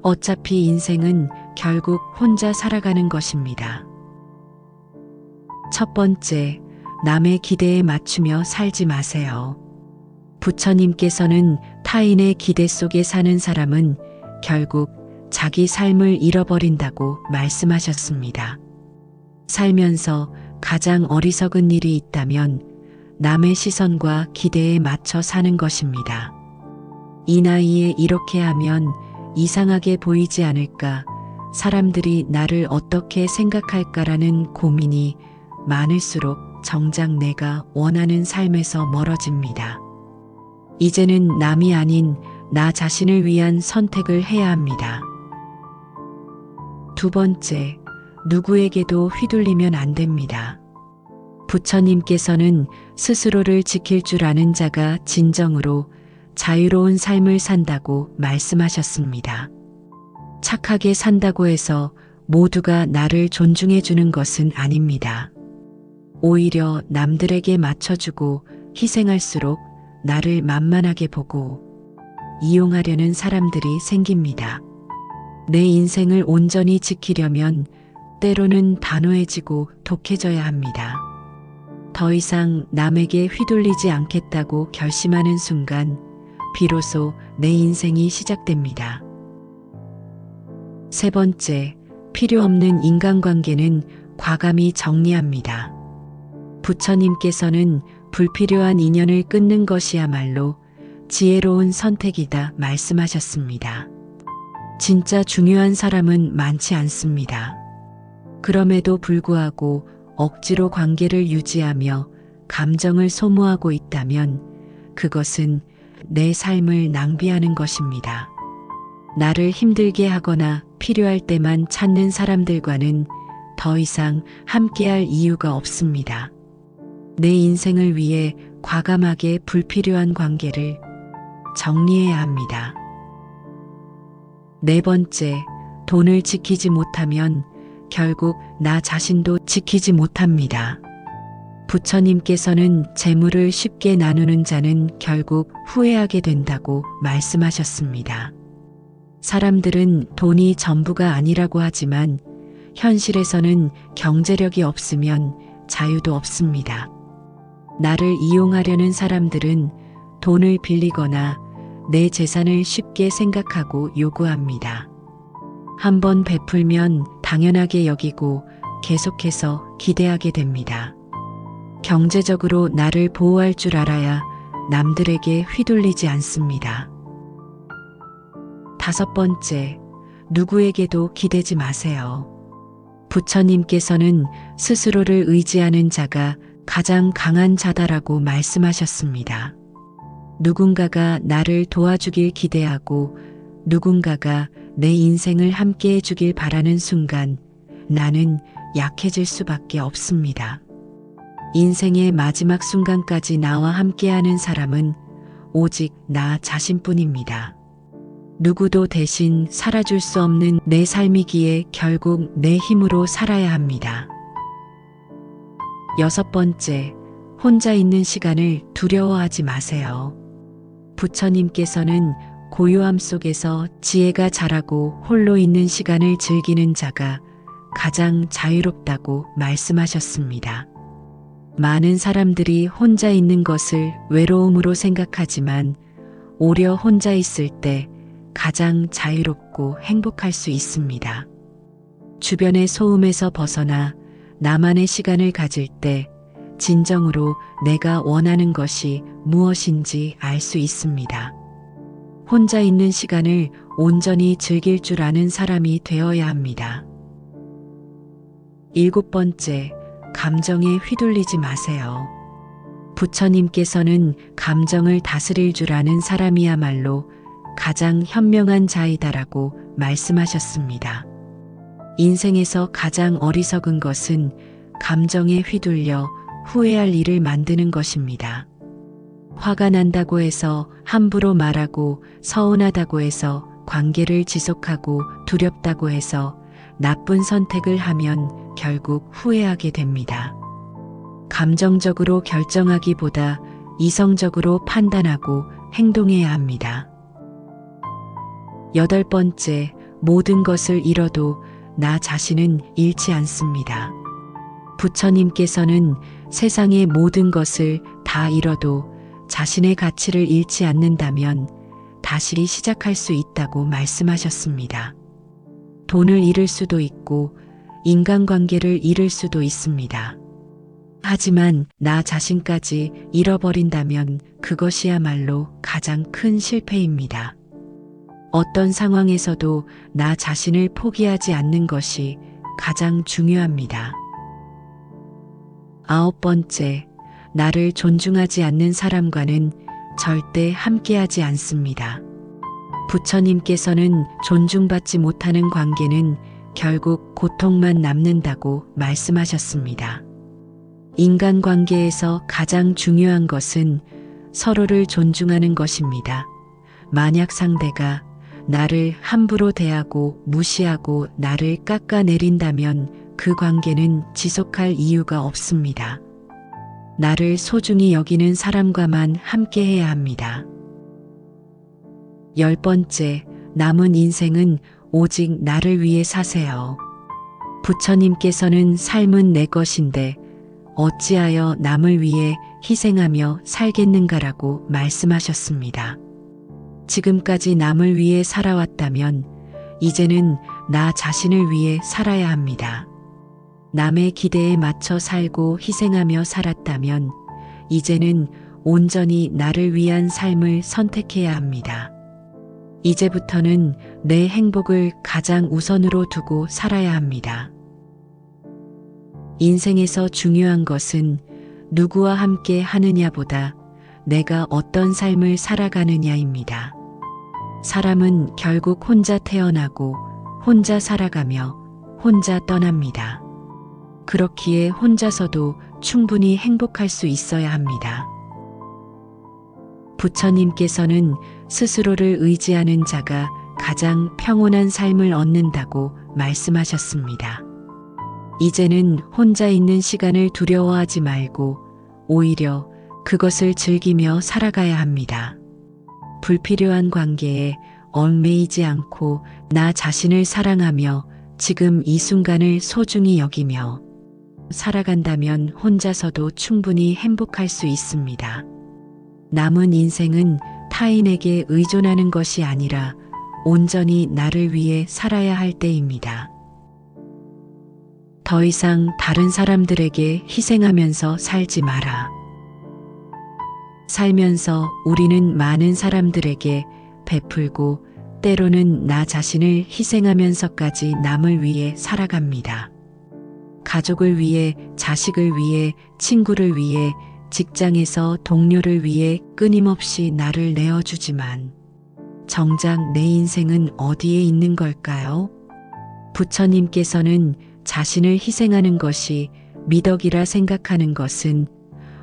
A: 어차피 인생은 결국 혼자 살아가는 것입니다. 첫 번째, 남의 기대에 맞추며 살지 마세요. 부처님께서는 타인의 기대 속에 사는 사람은 결국 자기 삶을 잃어버린다고 말씀하셨습니다. 살면서 가장 어리석은 일이 있다면 남의 시선과 기대에 맞춰 사는 것입니다. 이 나이에 이렇게 하면 이상하게 보이지 않을까, 사람들이 나를 어떻게 생각할까라는 고민이 많을수록 정작 내가 원하는 삶에서 멀어집니다. 이제는 남이 아닌 나 자신을 위한 선택을 해야 합니다. 두 번째, 누구에게도 휘둘리면 안 됩니다. 부처님께서는 스스로를 지킬 줄 아는 자가 진정으로 자유로운 삶을 산다고 말씀하셨습니다. 착하게 산다고 해서 모두가 나를 존중해 주는 것은 아닙니다. 오히려 남들에게 맞춰주고 희생할수록 나를 만만하게 보고 이용하려는 사람들이 생깁니다. 내 인생을 온전히 지키려면 때로는 단호해지고 독해져야 합니다. 더 이상 남에게 휘둘리지 않겠다고 결심하는 순간 비로소 내 인생이 시작됩니다. 세 번째, 필요 없는 인간관계는 과감히 정리합니다. 부처님께서는 불필요한 인연을 끊는 것이야말로 지혜로운 선택이다 말씀하셨습니다. 진짜 중요한 사람은 많지 않습니다. 그럼에도 불구하고 억지로 관계를 유지하며 감정을 소모하고 있다면 그것은 내 삶을 낭비하는 것입니다. 나를 힘들게 하거나 필요할 때만 찾는 사람들과는 더 이상 함께할 이유가 없습니다. 내 인생을 위해 과감하게 불필요한 관계를 정리해야 합니다. 네 번째, 돈을 지키지 못하면 결국 나 자신도 지키지 못합니다. 부처님께서는 재물을 쉽게 나누는 자는 결국 후회하게 된다고 말씀하셨습니다. 사람들은 돈이 전부가 아니라고 하지만 현실에서는 경제력이 없으면 자유도 없습니다. 나를 이용하려는 사람들은 돈을 빌리거나 내 재산을 쉽게 생각하고 요구합니다. 한번 베풀면 당연하게 여기고 계속해서 기대하게 됩니다. 경제적으로 나를 보호할 줄 알아야 남들에게 휘둘리지 않습니다. 다섯 번째, 누구에게도 기대지 마세요. 부처님께서는 스스로를 의지하는 자가 가장 강한 자다라고 말씀하셨습니다. 누군가가 나를 도와주길 기대하고 누군가가 내 인생을 함께 해주길 바라는 순간 나는 약해질 수밖에 없습니다. 인생의 마지막 순간까지 나와 함께하는 사람은 오직 나 자신뿐입니다. 누구도 대신 살아줄 수 없는 내 삶이기에 결국 내 힘으로 살아야 합니다. 여섯 번째, 혼자 있는 시간을 두려워하지 마세요. 부처님께서는 고요함 속에서 지혜가 자라고 홀로 있는 시간을 즐기는 자가 가장 자유롭다고 말씀하셨습니다. 많은 사람들이 혼자 있는 것을 외로움으로 생각하지만 오히려 혼자 있을 때 가장 자유롭고 행복할 수 있습니다. 주변의 소음에서 벗어나 나만의 시간을 가질 때 진정으로 내가 원하는 것이 무엇인지 알 수 있습니다. 혼자 있는 시간을 온전히 즐길 줄 아는 사람이 되어야 합니다. 7번째, 감정에 휘둘리지 마세요. 부처님께서는 감정을 다스릴 줄 아는 사람이야말로 가장 현명한 자이다라고 말씀하셨습니다. 인생에서 가장 어리석은 것은 감정에 휘둘려 후회할 일을 만드는 것입니다. 화가 난다고 해서 함부로 말하고, 서운하다고 해서 관계를 지속하고, 두렵다고 해서 나쁜 선택을 하면 결국 후회하게 됩니다. 감정적으로 결정하기보다 이성적으로 판단하고 행동해야 합니다. 8번째, 모든 것을 잃어도 나 자신은 잃지 않습니다. 부처님께서는 세상의 모든 것을 다 잃어도 자신의 가치를 잃지 않는다면 다시 시작할 수 있다고 말씀하셨습니다. 돈을 잃을 수도 있고 인간관계를 잃을 수도 있습니다. 하지만 나 자신까지 잃어버린다면 그것이야말로 가장 큰 실패입니다. 어떤 상황에서도 나 자신을 포기하지 않는 것이 가장 중요합니다. 9번째, 나를 존중하지 않는 사람과는 절대 함께하지 않습니다. 부처님께서는 존중받지 못하는 관계는 결국 고통만 남는다고 말씀하셨습니다. 인간관계에서 가장 중요한 것은 서로를 존중하는 것입니다. 만약 상대가 나를 함부로 대하고 무시하고 나를 깎아내린다면 그 관계는 지속할 이유가 없습니다. 나를 소중히 여기는 사람과만 함께해야 합니다. 10번째, 남은 인생은 오직 나를 위해 사세요. 부처님께서는 삶은 내 것인데 어찌하여 남을 위해 희생하며 살겠는가라고 말씀하셨습니다. 지금까지 남을 위해 살아왔다면 이제는 나 자신을 위해 살아야 합니다. 남의 기대에 맞춰 살고 희생하며 살았다면 이제는 온전히 나를 위한 삶을 선택해야 합니다. 이제부터는 내 행복을 가장 우선으로 두고 살아야 합니다. 인생에서 중요한 것은 누구와 함께 하느냐보다 내가 어떤 삶을 살아가느냐입니다. 사람은 결국 혼자 태어나고 혼자 살아가며 혼자 떠납니다. 그렇기에 혼자서도 충분히 행복할 수 있어야 합니다. 부처님께서는 스스로를 의지하는 자가 가장 평온한 삶을 얻는다고 말씀하셨습니다. 이제는 혼자 있는 시간을 두려워하지 말고 오히려 그것을 즐기며 살아가야 합니다. 불필요한 관계에 얽매이지 않고 나 자신을 사랑하며 지금 이 순간을 소중히 여기며 살아간다면 혼자서도 충분히 행복할 수 있습니다. 남은 인생은 타인에게 의존하는 것이 아니라 온전히 나를 위해 살아야 할 때입니다. 더 이상 다른 사람들에게 희생하면서 살지 마라. 살면서 우리는 많은 사람들에게 베풀고 때로는 나 자신을 희생하면서까지 남을 위해 살아갑니다. 가족을 위해, 자식을 위해, 친구를 위해, 직장에서 동료를 위해 끊임없이 나를 내어주지만 정작 내 인생은 어디에 있는 걸까요? 부처님께서는 자신을 희생하는 것이 미덕이라 생각하는 것은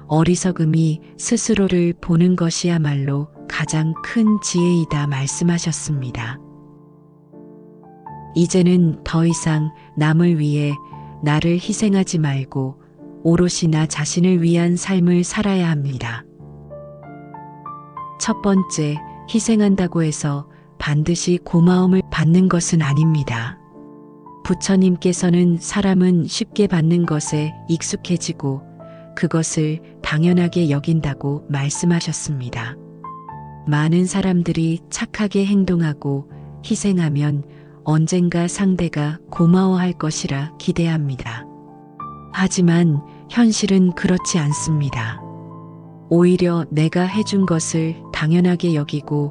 A: 어리석음이 스스로를 보는 것이야말로 가장 큰 지혜이다 말씀하셨습니다. 이제는 더 이상 남을 위해 나를 희생하지 말고 오롯이 나 자신을 위한 삶을 살아야 합니다. 첫 번째, 희생한다고 해서 반드시 고마움을 받는 것은 아닙니다. 부처님께서는 사람은 쉽게 받는 것에 익숙해지고 그것을 당연하게 여긴다고 말씀하셨습니다. 많은 사람들이 착하게 행동하고 희생하면 언젠가 상대가 고마워할 것이라 기대합니다. 하지만 현실은 그렇지 않습니다. 오히려 내가 해준 것을 당연하게 여기고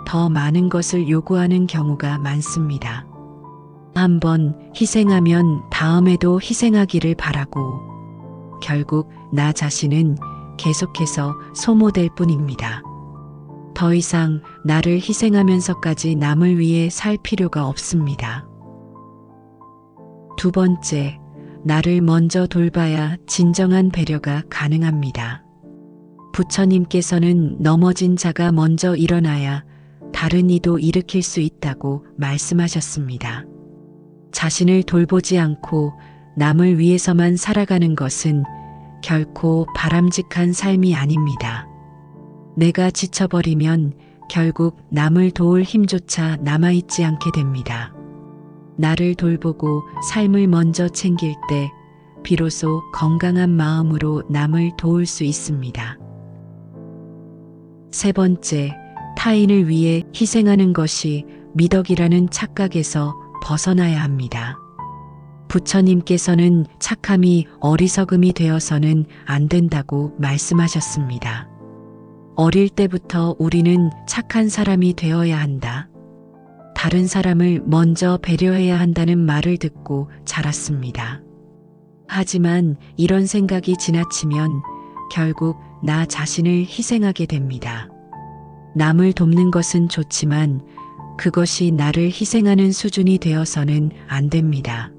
A: 더 많은 것을 요구하는 경우가 많습니다. 한번 희생하면 다음에도 희생하기를 바라고 결국 나 자신은 계속해서 소모될 뿐입니다. 더 이상 나를 희생하면서까지 남을 위해 살 필요가 없습니다. 두 번째, 나를 먼저 돌봐야 진정한 배려가 가능합니다. 부처님께서는 넘어진 자가 먼저 일어나야 다른 이도 일으킬 수 있다고 말씀하셨습니다. 자신을 돌보지 않고 남을 위해서만 살아가는 것은 결코 바람직한 삶이 아닙니다. 내가 지쳐버리면 결국 남을 도울 힘조차 남아있지 않게 됩니다. 나를 돌보고 삶을 먼저 챙길 때 비로소 건강한 마음으로 남을 도울 수 있습니다. 세 번째, 타인을 위해 희생하는 것이 미덕이라는 착각에서 벗어나야 합니다. 부처님께서는 착함이 어리석음이 되어서는 안 된다고 말씀하셨습니다. 어릴 때부터 우리는 착한 사람이 되어야 한다. 다른 사람을 먼저 배려해야 한다는 말을 듣고 자랐습니다. 하지만 이런 생각이 지나치면 결국 나 자신을 희생하게 됩니다. 남을 돕는 것은 좋지만 그것이 나를 희생하는 수준이 되어서는 안 됩니다.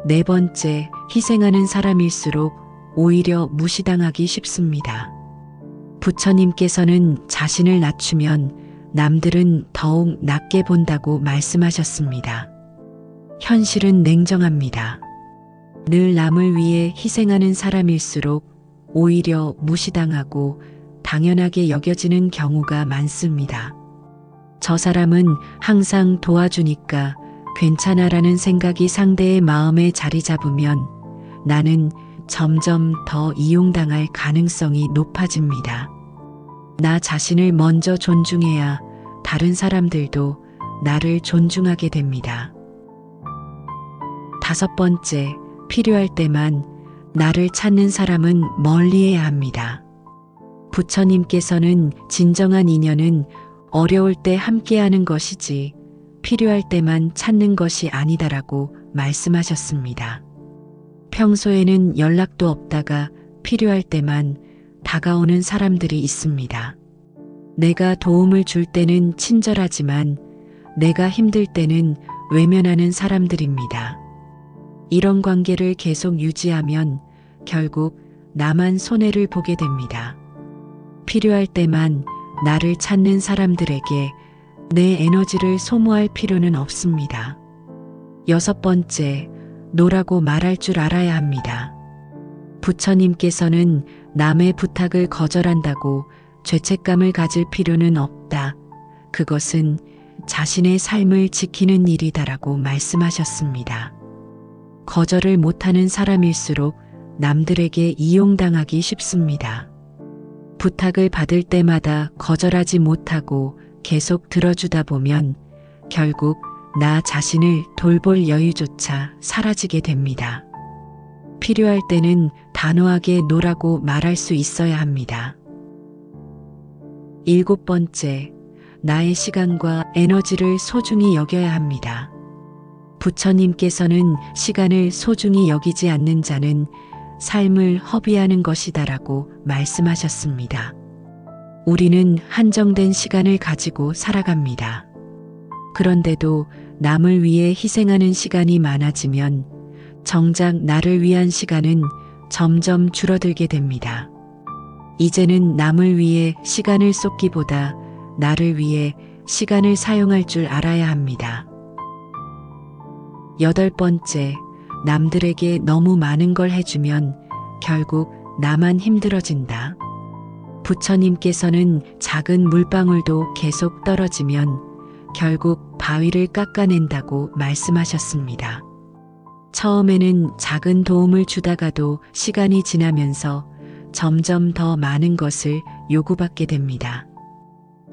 A: 네 번째, 희생하는 사람일수록 오히려 무시당하기 쉽습니다. 부처님께서는 자신을 낮추면 남들은 더욱 낮게 본다고 말씀하셨습니다. 현실은 냉정합니다. 늘 남을 위해 희생하는 사람일수록 오히려 무시당하고 당연하게 여겨지는 경우가 많습니다. 저 사람은 항상 도와주니까 괜찮아라는 생각이 상대의 마음에 자리 잡으면 나는 점점 더 이용당할 가능성이 높아집니다. 나 자신을 먼저 존중해야 다른 사람들도 나를 존중하게 됩니다. 다섯 번째, 필요할 때만 나를 찾는 사람은 멀리해야 합니다. 부처님께서는 진정한 인연은 어려울 때 함께하는 것이지 필요할 때만 찾는 것이 아니다라고 말씀하셨습니다. 평소에는 연락도 없다가 필요할 때만 다가오는 사람들이 있습니다. 내가 도움을 줄 때는 친절하지만 내가 힘들 때는 외면하는 사람들입니다. 이런 관계를 계속 유지하면 결국 나만 손해를 보게 됩니다. 필요할 때만 나를 찾는 사람들에게 내 에너지를 소모할 필요는 없습니다. 여섯 번째, 노라고 말할 줄 알아야 합니다. 부처님께서는 남의 부탁을 거절한다고 죄책감을 가질 필요는 없다. 그것은 자신의 삶을 지키는 일이다라고 말씀하셨습니다. 거절을 못하는 사람일수록 남들에게 이용당하기 쉽습니다. 부탁을 받을 때마다 거절하지 못하고 계속 들어주다 보면 결국 나 자신을 돌볼 여유조차 사라지게 됩니다. 필요할 때는 단호하게 노라고 말할 수 있어야 합니다. 일곱 번째, 나의 시간과 에너지를 소중히 여겨야 합니다. 부처님께서는 시간을 소중히 여기지 않는 자는 삶을 허비하는 것이다라고 말씀하셨습니다. 우리는 한정된 시간을 가지고 살아갑니다. 그런데도 남을 위해 희생하는 시간이 많아지면 정작 나를 위한 시간은 점점 줄어들게 됩니다. 이제는 남을 위해 시간을 쏟기보다 나를 위해 시간을 사용할 줄 알아야 합니다. 여덟 번째, 남들에게 너무 많은 걸 해주면 결국 나만 힘들어진다. 부처님께서는 작은 물방울도 계속 떨어지면 결국 바위를 깎아낸다고 말씀하셨습니다. 처음에는 작은 도움을 주다가도 시간이 지나면서 점점 더 많은 것을 요구받게 됩니다.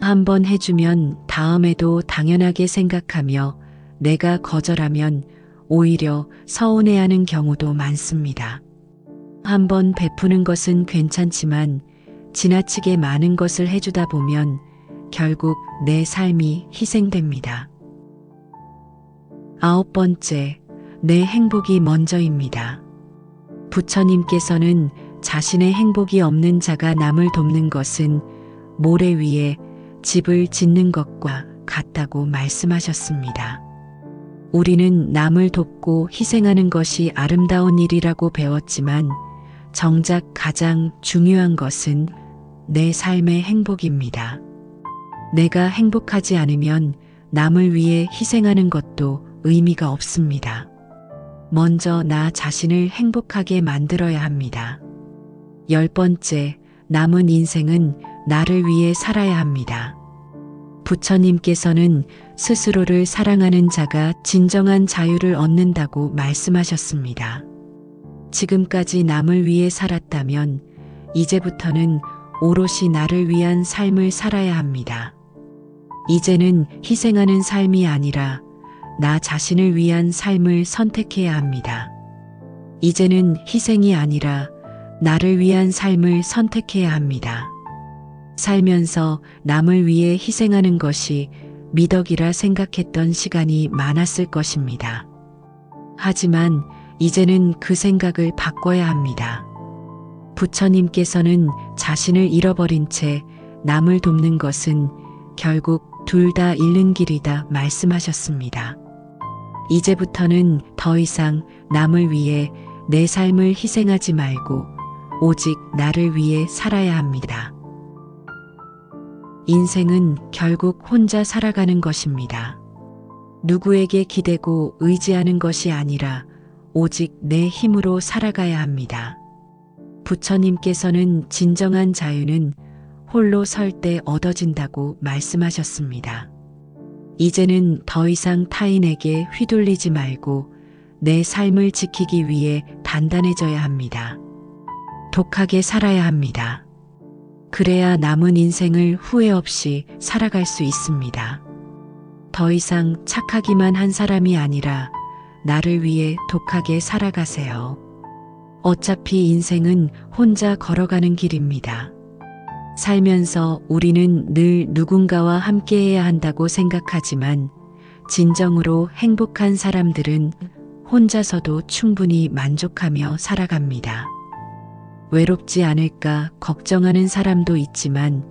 A: 한번 해주면 다음에도 당연하게 생각하며 내가 거절하면 오히려 서운해하는 경우도 많습니다. 한번 베푸는 것은 괜찮지만 지나치게 많은 것을 해주다 보면 결국 내 삶이 희생됩니다. 9번째, 내 행복이 먼저입니다. 부처님께서는 자신의 행복이 없는 자가 남을 돕는 것은 모래 위에 집을 짓는 것과 같다고 말씀하셨습니다. 우리는 남을 돕고 희생하는 것이 아름다운 일이라고 배웠지만 정작 가장 중요한 것은 내 삶의 행복입니다. 내가 행복하지 않으면 남을 위해 희생하는 것도 의미가 없습니다. 먼저 나 자신을 행복하게 만들어야 합니다. 10번째, 남은 인생은 나를 위해 살아야 합니다. 부처님께서는 스스로를 사랑하는 자가 진정한 자유를 얻는다고 말씀하셨습니다. 지금까지 남을 위해 살았다면 이제부터는 오롯이 나를 위한 삶을 살아야 합니다. 이제는 희생하는 삶이 아니라 나 자신을 위한 삶을 선택해야 합니다. 이제는 희생이 아니라 나를 위한 삶을 선택해야 합니다. 살면서 남을 위해 희생하는 것이 미덕이라 생각했던 시간이 많았을 것입니다. 하지만 이제는 그 생각을 바꿔야 합니다. 부처님께서는 자신을 잃어버린 채 남을 돕는 것은 결국 둘 다 잃는 길이다 말씀하셨습니다. 이제부터는 더 이상 남을 위해 내 삶을 희생하지 말고 오직 나를 위해 살아야 합니다. 인생은 결국 혼자 살아가는 것입니다. 누구에게 기대고 의지하는 것이 아니라 오직 내 힘으로 살아가야 합니다. 부처님께서는 진정한 자유는 홀로 설 때 얻어진다고 말씀하셨습니다. 이제는 더 이상 타인에게 휘둘리지 말고 내 삶을 지키기 위해 단단해져야 합니다. 독하게 살아야 합니다. 그래야 남은 인생을 후회 없이 살아갈 수 있습니다. 더 이상 착하기만 한 사람이 아니라 나를 위해 독하게 살아가세요. 어차피 인생은 혼자 걸어가는 길입니다. 살면서 우리는 늘 누군가와 함께해야 한다고 생각하지만 진정으로 행복한 사람들은 혼자서도 충분히 만족하며 살아갑니다. 외롭지 않을까 걱정하는 사람도 있지만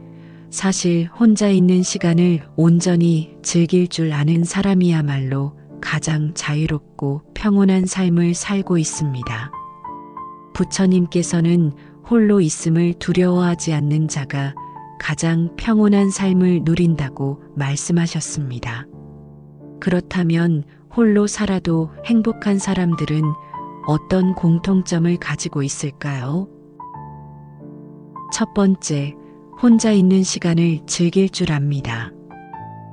A: 사실 혼자 있는 시간을 온전히 즐길 줄 아는 사람이야말로 가장 자유롭고 평온한 삶을 살고 있습니다. 부처님께서는 홀로 있음을 두려워하지 않는 자가 가장 평온한 삶을 누린다고 말씀하셨습니다. 그렇다면 홀로 살아도 행복한 사람들은 어떤 공통점을 가지고 있을까요? 첫 번째, 혼자 있는 시간을 즐길 줄 압니다.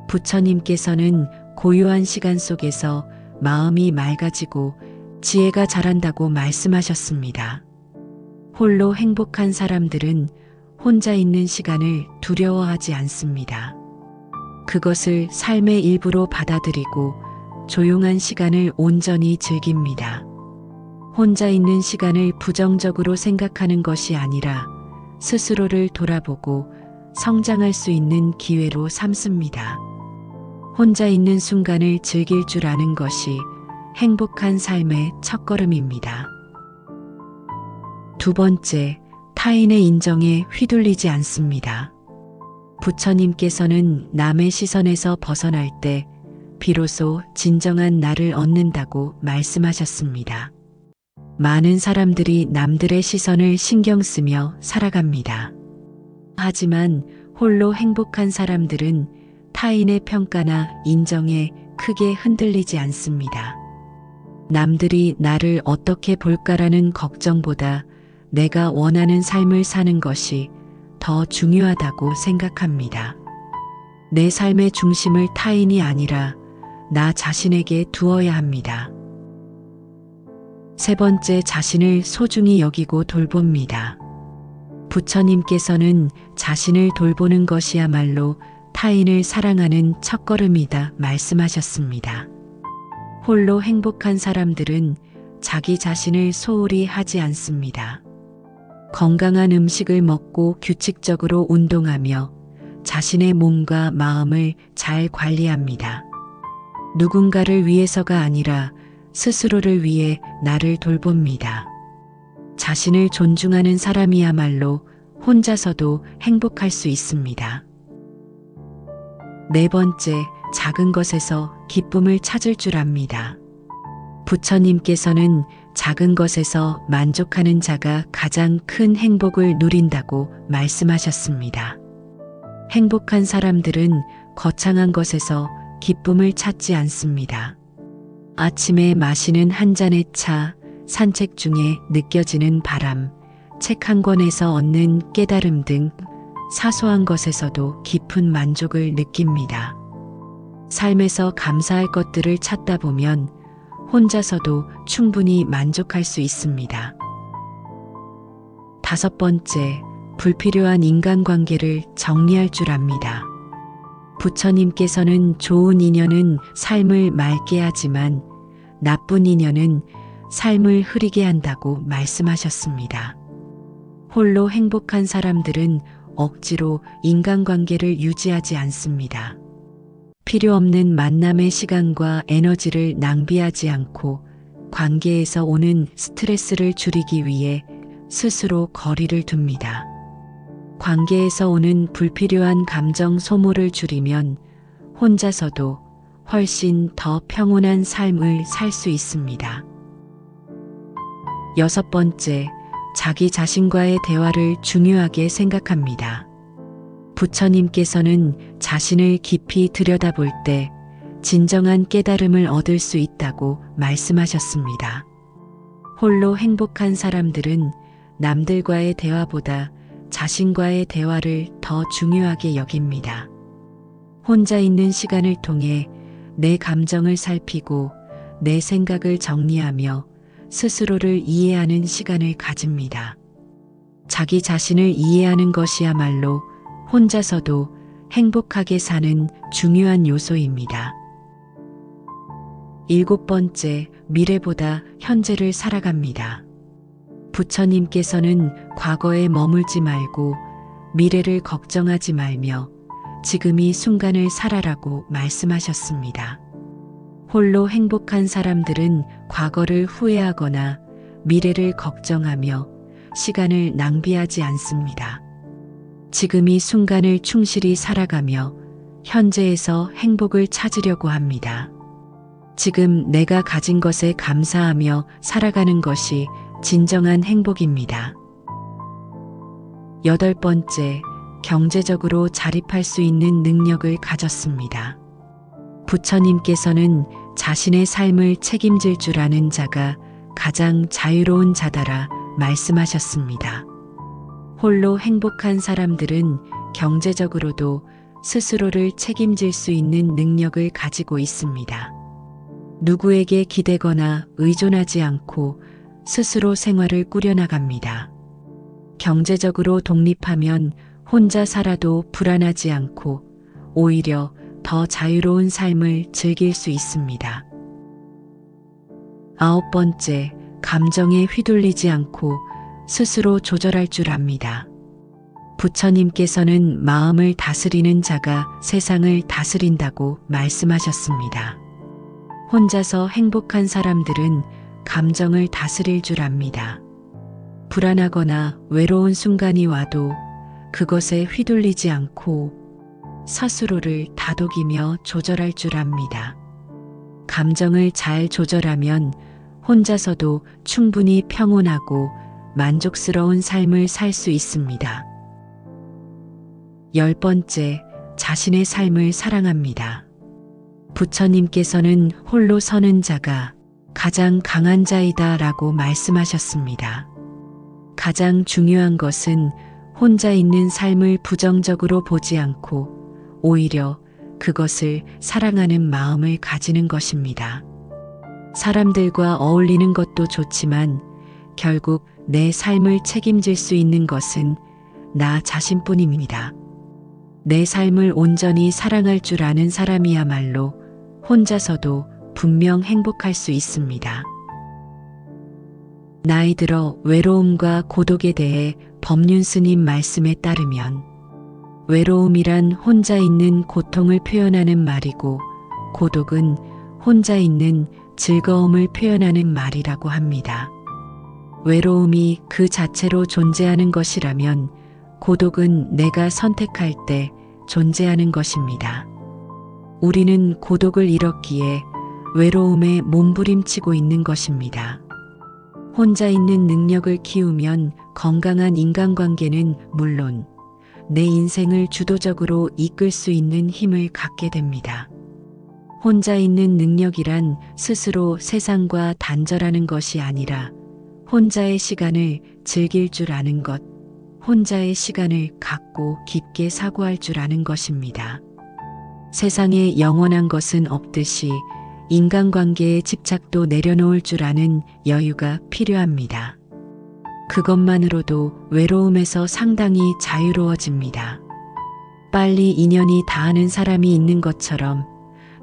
A: 부처님께서는 고요한 시간 속에서 마음이 맑아지고 지혜가 자란다고 말씀하셨습니다. 홀로 행복한 사람들은 혼자 있는 시간을 두려워하지 않습니다. 그것을 삶의 일부로 받아들이고 조용한 시간을 온전히 즐깁니다. 혼자 있는 시간을 부정적으로 생각하는 것이 아니라 스스로를 돌아보고 성장할 수 있는 기회로 삼습니다. 혼자 있는 순간을 즐길 줄 아는 것이 행복한 삶의 첫걸음입니다. 두 번째, 타인의 인정에 휘둘리지 않습니다. 부처님께서는 남의 시선에서 벗어날 때 비로소 진정한 나를 얻는다고 말씀하셨습니다. 많은 사람들이 남들의 시선을 신경 쓰며 살아갑니다. 하지만 홀로 행복한 사람들은 타인의 평가나 인정에 크게 흔들리지 않습니다. 남들이 나를 어떻게 볼까라는 걱정보다 내가 원하는 삶을 사는 것이 더 중요하다고 생각합니다. 내 삶의 중심을 타인이 아니라 나 자신에게 두어야 합니다. 세 번째, 자신을 소중히 여기고 돌봅니다. 부처님께서는 자신을 돌보는 것이야말로 타인을 사랑하는 첫걸음이다 말씀하셨습니다. 홀로 행복한 사람들은 자기 자신을 소홀히 하지 않습니다. 건강한 음식을 먹고 규칙적으로 운동하며 자신의 몸과 마음을 잘 관리합니다. 누군가를 위해서가 아니라 스스로를 위해 나를 돌봅니다. 자신을 존중하는 사람이야말로 혼자서도 행복할 수 있습니다. 네 번째, 작은 것에서 기쁨을 찾을 줄 압니다. 부처님께서는 작은 것에서 만족하는 자가 가장 큰 행복을 누린다고 말씀하셨습니다. 행복한 사람들은 거창한 것에서 기쁨을 찾지 않습니다. 아침에 마시는 한 잔의 차, 산책 중에 느껴지는 바람, 책 한 권에서 얻는 깨달음 등 사소한 것에서도 깊은 만족을 느낍니다. 삶에서 감사할 것들을 찾다 보면 혼자서도 충분히 만족할 수 있습니다. 다섯 번째, 불필요한 인간관계를 정리할 줄 압니다. 부처님께서는 좋은 인연은 삶을 맑게 하지만 나쁜 인연은 삶을 흐리게 한다고 말씀하셨습니다. 홀로 행복한 사람들은 억지로 인간관계를 유지하지 않습니다. 필요 없는 만남의 시간과 에너지를 낭비하지 않고 관계에서 오는 스트레스를 줄이기 위해 스스로 거리를 둡니다. 관계에서 오는 불필요한 감정 소모를 줄이면 혼자서도 훨씬 더 평온한 삶을 살 수 있습니다. 여섯 번째, 자기 자신과의 대화를 중요하게 생각합니다. 부처님께서는 자신을 깊이 들여다볼 때 진정한 깨달음을 얻을 수 있다고 말씀하셨습니다. 홀로 행복한 사람들은 남들과의 대화보다 자신과의 대화를 더 중요하게 여깁니다. 혼자 있는 시간을 통해 내 감정을 살피고 내 생각을 정리하며 스스로를 이해하는 시간을 가집니다. 자기 자신을 이해하는 것이야말로 혼자서도 행복하게 사는 중요한 요소입니다. 일곱 번째, 미래보다 현재를 살아갑니다. 부처님께서는 과거에 머물지 말고 미래를 걱정하지 말며 지금 이 순간을 살아라고 말씀하셨습니다. 홀로 행복한 사람들은 과거를 후회하거나 미래를 걱정하며 시간을 낭비하지 않습니다. 지금 이 순간을 충실히 살아가며 현재에서 행복을 찾으려고 합니다. 지금 내가 가진 것에 감사하며 살아가는 것이 진정한 행복입니다. 여덟 번째, 경제적으로 자립할 수 있는 능력을 가졌습니다. 부처님께서는 자신의 삶을 책임질 줄 아는 자가 가장 자유로운 자다라 말씀하셨습니다. 홀로 행복한 사람들은 경제적으로도 스스로를 책임질 수 있는 능력을 가지고 있습니다. 누구에게 기대거나 의존하지 않고 스스로 생활을 꾸려나갑니다. 경제적으로 독립하면 혼자 살아도 불안하지 않고 오히려 더 자유로운 삶을 즐길 수 있습니다. 아홉 번째, 감정에 휘둘리지 않고 스스로 조절할 줄 압니다. 부처님께서는 마음을 다스리는 자가 세상을 다스린다고 말씀하셨습니다. 혼자서 행복한 사람들은 감정을 다스릴 줄 압니다. 불안하거나 외로운 순간이 와도 그것에 휘둘리지 않고 스스로를 다독이며 조절할 줄 압니다. 감정을 잘 조절하면 혼자서도 충분히 평온하고 만족스러운 삶을 살 수 있습니다. 열 번째, 자신의 삶을 사랑합니다. 부처님께서는 홀로 서는 자가 가장 강한 자이다 라고 말씀하셨습니다. 가장 중요한 것은 혼자 있는 삶을 부정적으로 보지 않고 오히려 그것을 사랑하는 마음을 가지는 것입니다. 사람들과 어울리는 것도 좋지만 결국 내 삶을 책임질 수 있는 것은 나 자신뿐입니다. 내 삶을 온전히 사랑할 줄 아는 사람이야말로 혼자서도 분명 행복할 수 있습니다. 나이 들어 외로움과 고독에 대해 법륜 스님 말씀에 따르면 외로움이란 혼자 있는 고통을 표현하는 말이고 고독은 혼자 있는 즐거움을 표현하는 말이라고 합니다. 외로움이 그 자체로 존재하는 것이라면 고독은 내가 선택할 때 존재하는 것입니다. 우리는 고독을 잃었기에 외로움에 몸부림치고 있는 것입니다. 혼자 있는 능력을 키우면 건강한 인간관계는 물론 내 인생을 주도적으로 이끌 수 있는 힘을 갖게 됩니다. 혼자 있는 능력이란 스스로 세상과 단절하는 것이 아니라 혼자의 시간을 즐길 줄 아는 것, 혼자의 시간을 갖고 깊게 사고할 줄 아는 것입니다. 세상에 영원한 것은 없듯이 인간관계의 집착도 내려놓을 줄 아는 여유가 필요합니다. 그것만으로도 외로움에서 상당히 자유로워집니다. 빨리 인연이 닿는 사람이 있는 것처럼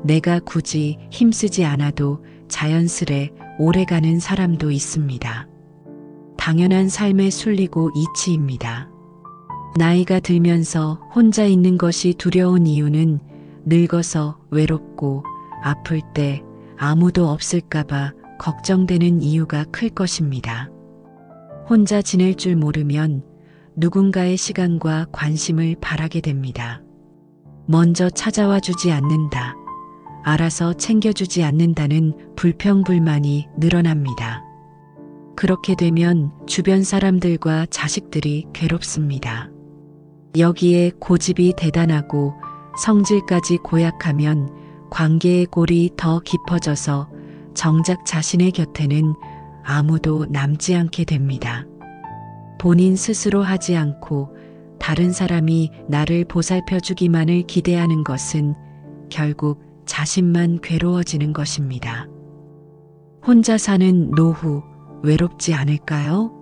A: 내가 굳이 힘쓰지 않아도 자연스레 오래가는 사람도 있습니다. 당연한 삶의 순리고 이치입니다. 나이가 들면서 혼자 있는 것이 두려운 이유는 늙어서 외롭고 아플 때 아무도 없을까봐 걱정되는 이유가 클 것입니다. 혼자 지낼 줄 모르면 누군가의 시간과 관심을 바라게 됩니다. 먼저 찾아와 주지 않는다. 알아서 챙겨주지 않는다는 불평불만이 늘어납니다. 그렇게 되면 주변 사람들과 자식들이 괴롭습니다. 여기에 고집이 대단하고 성질까지 고약하면 관계의 골이 더 깊어져서 정작 자신의 곁에는 아무도 남지 않게 됩니다. 본인 스스로 하지 않고 다른 사람이 나를 보살펴 주기만을 기대하는 것은 결국 자신만 괴로워지는 것입니다. 혼자 사는 노후 외롭지 않을까요?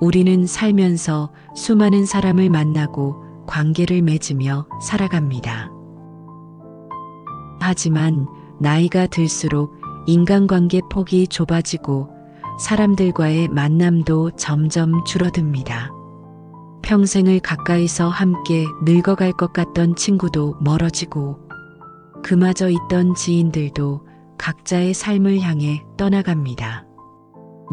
A: 우리는 살면서 수많은 사람을 만나고 관계를 맺으며 살아갑니다. 하지만 나이가 들수록 인간관계 폭이 좁아지고 사람들과의 만남도 점점 줄어듭니다. 평생을 가까이서 함께 늙어갈 것 같던 친구도 멀어지고 그마저 있던 지인들도 각자의 삶을 향해 떠나갑니다.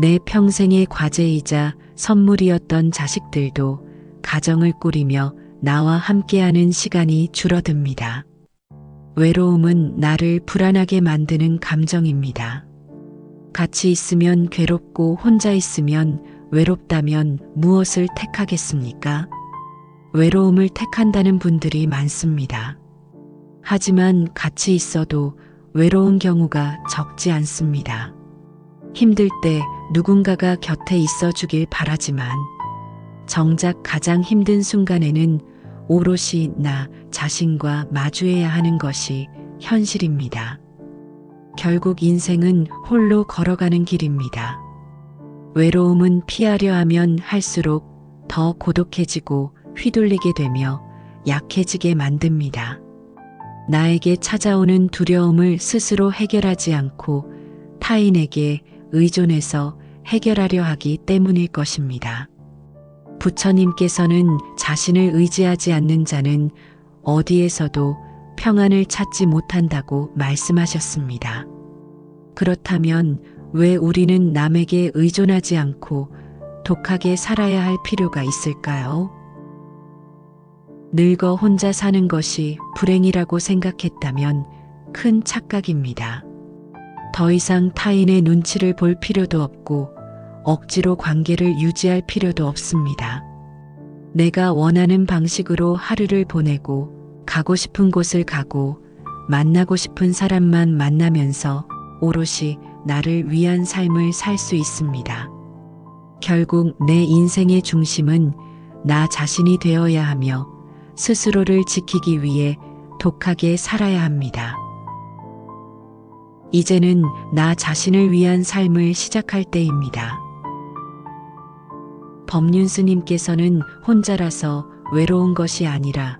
A: 내 평생의 과제이자 선물이었던 자식들도 가정을 꾸리며 나와 함께하는 시간이 줄어듭니다. 외로움은 나를 불안하게 만드는 감정입니다. 같이 있으면 괴롭고 혼자 있으면 외롭다면 무엇을 택하겠습니까? 외로움을 택한다는 분들이 많습니다. 하지만 같이 있어도 외로운 경우가 적지 않습니다. 힘들 때 누군가가 곁에 있어 주길 바라지만 정작 가장 힘든 순간에는 오롯이 나 자신과 마주해야 하는 것이 현실입니다. 결국 인생은 홀로 걸어가는 길입니다. 외로움은 피하려 하면 할수록 더 고독해지고 휘둘리게 되며 약해지게 만듭니다. 나에게 찾아오는 두려움을 스스로 해결하지 않고 타인에게 의존해서 해결하려 하기 때문일 것입니다. 부처님께서는 자신을 의지하지 않는 자는 어디에서도 평안을 찾지 못한다고 말씀하셨습니다. 그렇다면 왜 우리는 남에게 의존하지 않고 독하게 살아야 할 필요가 있을까요? 늙어 혼자 사는 것이 불행이라고 생각했다면 큰 착각입니다. 더 이상 타인의 눈치를 볼 필요도 없고 억지로 관계를 유지할 필요도 없습니다. 내가 원하는 방식으로 하루를 보내고 가고 싶은 곳을 가고 만나고 싶은 사람만 만나면서 오롯이 나를 위한 삶을 살 수 있습니다. 결국 내 인생의 중심은 나 자신이 되어야 하며 스스로를 지키기 위해 독하게 살아야 합니다. 이제는 나 자신을 위한 삶을 시작할 때입니다. 법륜스님께서는 혼자라서 외로운 것이 아니라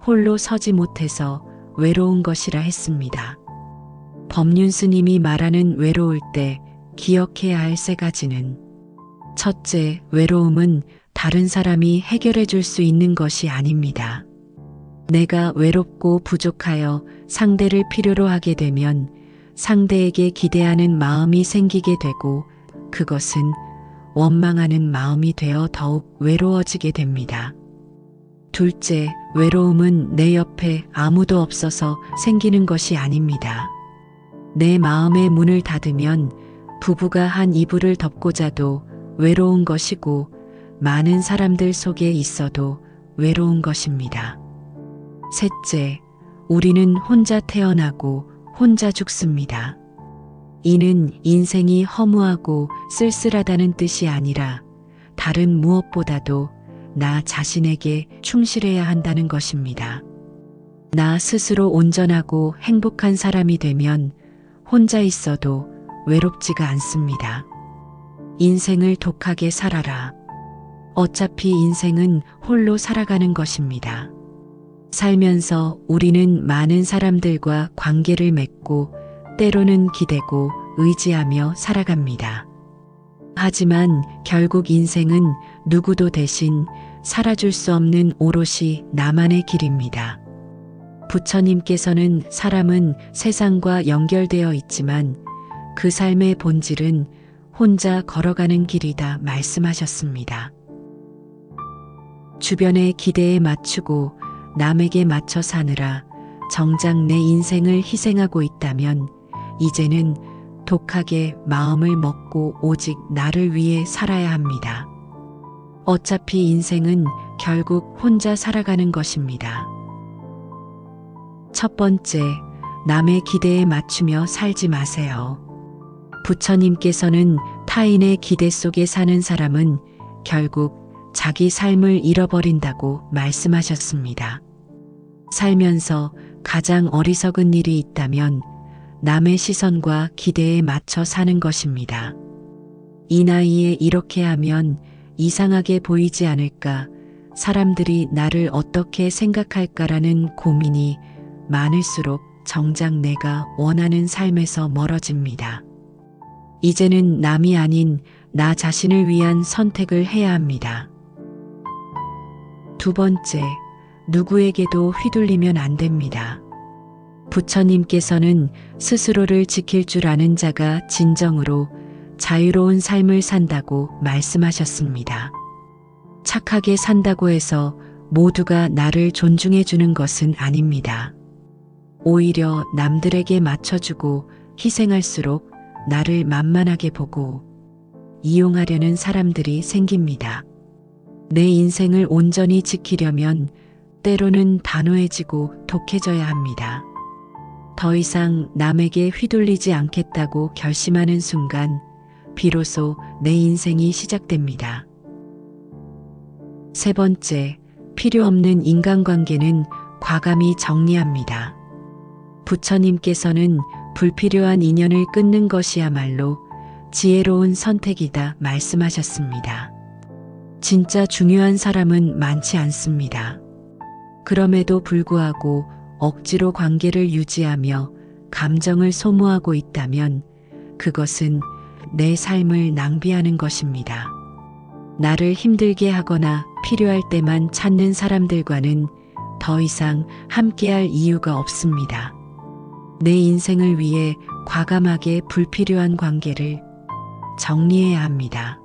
A: 홀로 서지 못해서 외로운 것이라 했습니다. 법륜스님이 말하는 외로울 때 기억해야 할 세 가지는 첫째, 외로움은 다른 사람이 해결해 줄 수 있는 것이 아닙니다. 내가 외롭고 부족하여 상대를 필요로 하게 되면 상대에게 기대하는 마음이 생기게 되고 그것은 원망하는 마음이 되어 더욱 외로워지게 됩니다. 둘째, 외로움은 내 옆에 아무도 없어서 생기는 것이 아닙니다. 내 마음의 문을 닫으면 부부가 한 이불을 덮고 자도 외로운 것이고 많은 사람들 속에 있어도 외로운 것입니다. 셋째, 우리는 혼자 태어나고 혼자 죽습니다. 이는 인생이 허무하고 쓸쓸하다는 뜻이 아니라 다른 무엇보다도 나 자신에게 충실해야 한다는 것입니다. 나 스스로 온전하고 행복한 사람이 되면 혼자 있어도 외롭지가 않습니다. 인생을 독하게 살아라. 어차피 인생은 홀로 살아가는 것입니다. 살면서 우리는 많은 사람들과 관계를 맺고 때로는 기대고 의지하며 살아갑니다. 하지만 결국 인생은 누구도 대신 살아줄 수 없는 오롯이 나만의 길입니다. 부처님께서는 사람은 세상과 연결되어 있지만 그 삶의 본질은 혼자 걸어가는 길이다 말씀하셨습니다. 주변의 기대에 맞추고 남에게 맞춰 사느라 정작 내 인생을 희생하고 있다면 이제는 독하게 마음을 먹고 오직 나를 위해 살아야 합니다. 어차피 인생은 결국 혼자 살아가는 것입니다. 첫 번째, 남의 기대에 맞추며 살지 마세요. 부처님께서는 타인의 기대 속에 사는 사람은 결국 자기 삶을 잃어버린다고 말씀하셨습니다. 살면서 가장 어리석은 일이 있다면 남의 시선과 기대에 맞춰 사는 것입니다. 이 나이에 이렇게 하면 이상하게 보이지 않을까, 사람들이 나를 어떻게 생각할까라는 고민이 많을수록 정작 내가 원하는 삶에서 멀어집니다. 이제는 남이 아닌 나 자신을 위한 선택을 해야 합니다. 두 번째, 누구에게도 휘둘리면 안 됩니다. 부처님께서는 스스로를 지킬 줄 아는 자가 진정으로 자유로운 삶을 산다고 말씀하셨습니다. 착하게 산다고 해서 모두가 나를 존중해 주는 것은 아닙니다. 오히려 남들에게 맞춰주고 희생할수록 나를 만만하게 보고 이용하려는 사람들이 생깁니다. 내 인생을 온전히 지키려면 때로는 단호해지고 독해져야 합니다. 더 이상 남에게 휘둘리지 않겠다고 결심하는 순간 비로소 내 인생이 시작됩니다. 세 번째, 필요 없는 인간관계는 과감히 정리합니다. 부처님께서는 불필요한 인연을 끊는 것이야말로 지혜로운 선택이다 말씀하셨습니다. 진짜 중요한 사람은 많지 않습니다. 그럼에도 불구하고 억지로 관계를 유지하며 감정을 소모하고 있다면 그것은 내 삶을 낭비하는 것입니다. 나를 힘들게 하거나 필요할 때만 찾는 사람들과는 더 이상 함께할 이유가 없습니다. 내 인생을 위해 과감하게 불필요한 관계를 정리해야 합니다.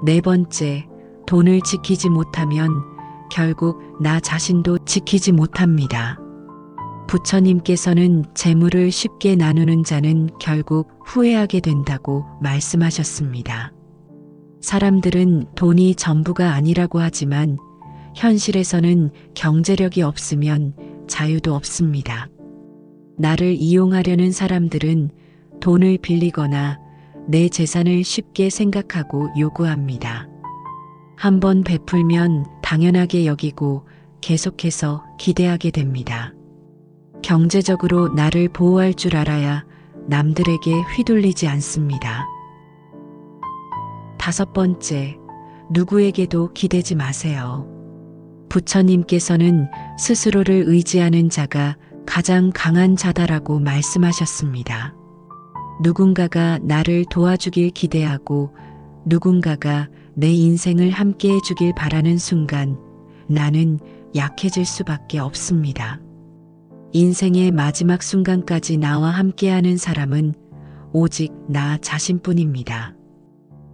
A: 네 번째, 돈을 지키지 못하면 결국 나 자신도 지키지 못합니다. 부처님께서는 재물을 쉽게 나누는 자는 결국 후회하게 된다고 말씀하셨습니다. 사람들은 돈이 전부가 아니라고 하지만 현실에서는 경제력이 없으면 자유도 없습니다. 나를 이용하려는 사람들은 돈을 빌리거나 내 재산을 쉽게 생각하고 요구합니다. 한번 베풀면 당연하게 여기고 계속해서 기대하게 됩니다. 경제적으로 나를 보호할 줄 알아야 남들에게 휘둘리지 않습니다. 다섯 번째, 누구에게도 기대지 마세요. 부처님께서는 스스로를 의지하는 자가 가장 강한 자다라고 말씀하셨습니다. 누군가가 나를 도와주길 기대하고 누군가가 내 인생을 함께 해주길 바라는 순간 나는 약해질 수밖에 없습니다. 인생의 마지막 순간까지 나와 함께하는 사람은 오직 나 자신뿐입니다.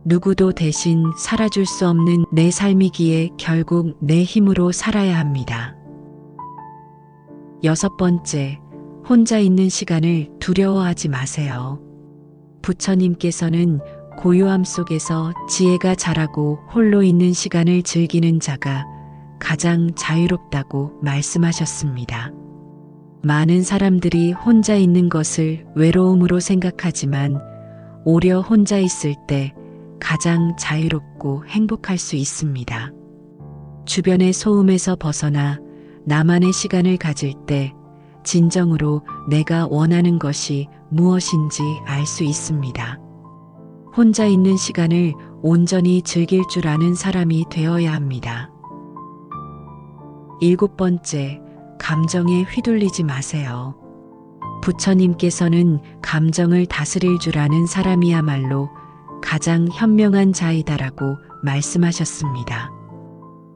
A: 누구도 대신 살아줄 수 없는 내 삶이기에 결국 내 힘으로 살아야 합니다. 6번째, 혼자 있는 시간을 두려워하지 마세요. 부처님께서는 고요함 속에서 지혜가 자라고 홀로 있는 시간을 즐기는 자가 가장 자유롭다고 말씀하셨습니다. 많은 사람들이 혼자 있는 것을 외로움으로 생각하지만 오히려 혼자 있을 때 가장 자유롭고 행복할 수 있습니다. 주변의 소음에서 벗어나 나만의 시간을 가질 때 진정으로 내가 원하는 것이 무엇인지 알 수 있습니다. 혼자 있는 시간을 온전히 즐길 줄 아는 사람이 되어야 합니다. 7번째, 감정에 휘둘리지 마세요. 부처님께서는 감정을 다스릴 줄 아는 사람이야말로 가장 현명한 자이다라고 말씀하셨습니다.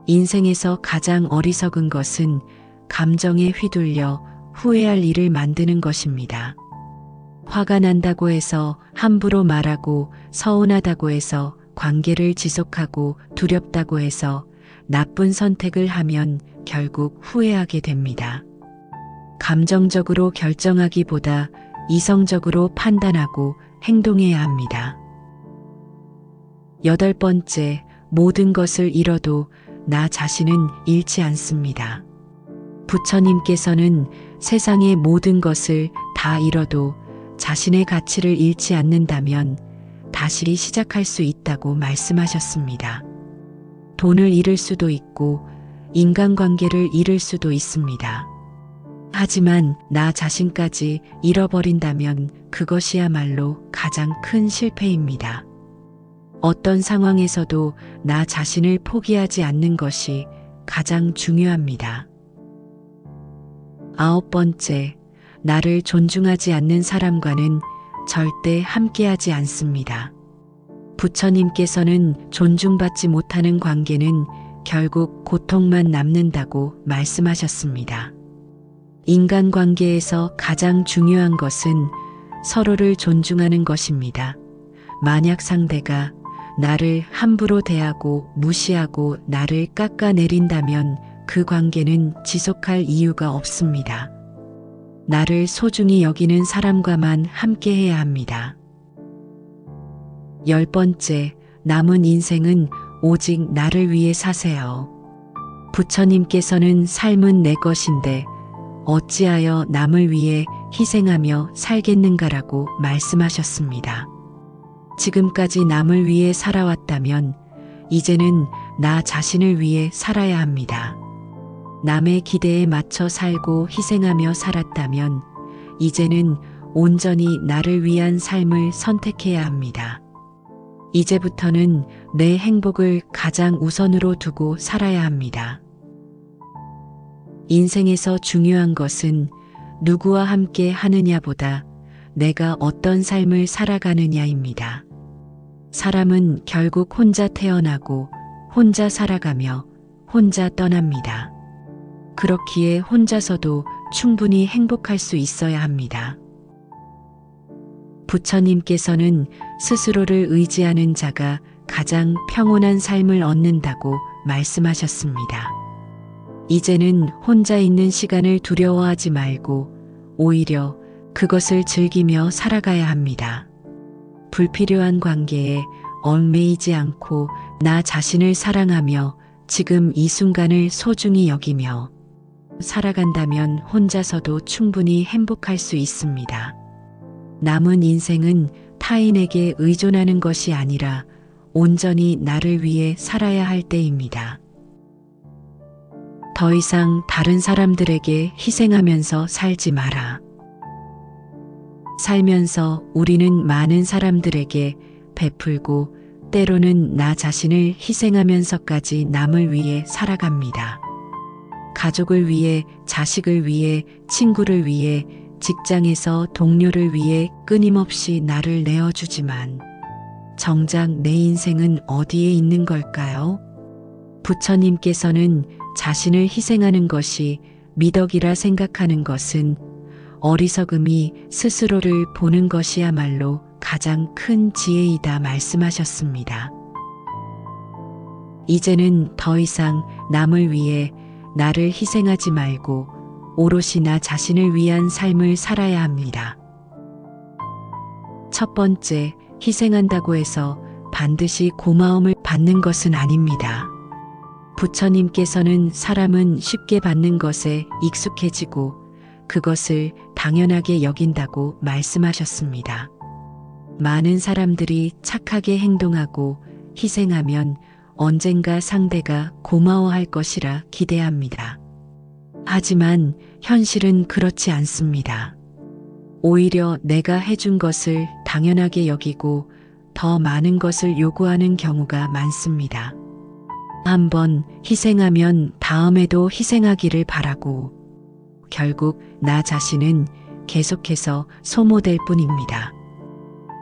A: 인생에서 가장 어리석은 것은 감정에 휘둘려 후회할 일을 만드는 것입니다. 화가 난다고 해서 함부로 말하고 서운하다고 해서 관계를 지속하고 두렵다고 해서 나쁜 선택을 하면 결국 후회하게 됩니다. 감정적으로 결정하기보다 이성적으로 판단하고 행동해야 합니다. 8번째, 모든 것을 잃어도 나 자신은 잃지 않습니다. 부처님께서는 세상의 모든 것을 다 잃어도 자신의 가치를 잃지 않는다면 다시 시작할 수 있다고 말씀하셨습니다. 돈을 잃을 수도 있고 인간관계를 잃을 수도 있습니다. 하지만 나 자신까지 잃어버린다면 그것이야말로 가장 큰 실패입니다. 어떤 상황에서도 나 자신을 포기하지 않는 것이 가장 중요합니다. 9번째, 나를 존중하지 않는 사람과는 절대 함께하지 않습니다. 부처님께서는 존중받지 못하는 관계는 결국 고통만 남는다고 말씀하셨습니다. 인간관계에서 가장 중요한 것은 서로를 존중하는 것입니다. 만약 상대가 나를 함부로 대하고 무시하고 나를 깎아내린다면 그 관계는 지속할 이유가 없습니다. 나를 소중히 여기는 사람과만 함께해야 합니다. 10번째, 남은 인생은 오직 나를 위해 사세요. 부처님께서는 삶은 내 것인데 어찌하여 남을 위해 희생하며 살겠는가라고 말씀하셨습니다. 지금까지 남을 위해 살아왔다면 이제는 나 자신을 위해 살아야 합니다. 남의 기대에 맞춰 살고 희생하며 살았다면 이제는 온전히 나를 위한 삶을 선택해야 합니다. 이제부터는 내 행복을 가장 우선으로 두고 살아야 합니다. 인생에서 중요한 것은 누구와 함께 하느냐보다 내가 어떤 삶을 살아가느냐입니다. 사람은 결국 혼자 태어나고 혼자 살아가며 혼자 떠납니다. 그렇기에 혼자서도 충분히 행복할 수 있어야 합니다. 부처님께서는 스스로를 의지하는 자가 가장 평온한 삶을 얻는다고 말씀하셨습니다. 이제는 혼자 있는 시간을 두려워하지 말고 오히려 그것을 즐기며 살아가야 합니다. 불필요한 관계에 얽매이지 않고 나 자신을 사랑하며 지금 이 순간을 소중히 여기며 살아간다면 혼자서도 충분히 행복할 수 있습니다. 남은 인생은 타인에게 의존하는 것이 아니라 온전히 나를 위해 살아야 할 때입니다. 더 이상 다른 사람들에게 희생하면서 살지 마라. 살면서 우리는 많은 사람들에게 베풀고 때로는 나 자신을 희생하면서까지 남을 위해 살아갑니다. 가족을 위해, 자식을 위해, 친구를 위해, 직장에서 동료를 위해 끊임없이 나를 내어주지만 정작 내 인생은 어디에 있는 걸까요? 부처님께서는 자신을 희생하는 것이 미덕이라 생각하는 것은 어리석음이 스스로를 보는 것이야말로 가장 큰 지혜이다 말씀하셨습니다. 이제는 더 이상 남을 위해 나를 희생하지 말고 오롯이 나 자신을 위한 삶을 살아야 합니다. 첫 번째, 희생한다고 해서 반드시 고마움을 받는 것은 아닙니다. 부처님께서는 사람은 쉽게 받는 것에 익숙해지고 그것을 당연하게 여긴다고 말씀하셨습니다. 많은 사람들이 착하게 행동하고 희생하면 언젠가 상대가 고마워할 것이라 기대합니다. 하지만 현실은 그렇지 않습니다. 오히려 내가 해준 것을 당연하게 여기고 더 많은 것을 요구하는 경우가 많습니다. 한번 희생하면 다음에도 희생하기를 바라고 결국 나 자신은 계속해서 소모될 뿐입니다.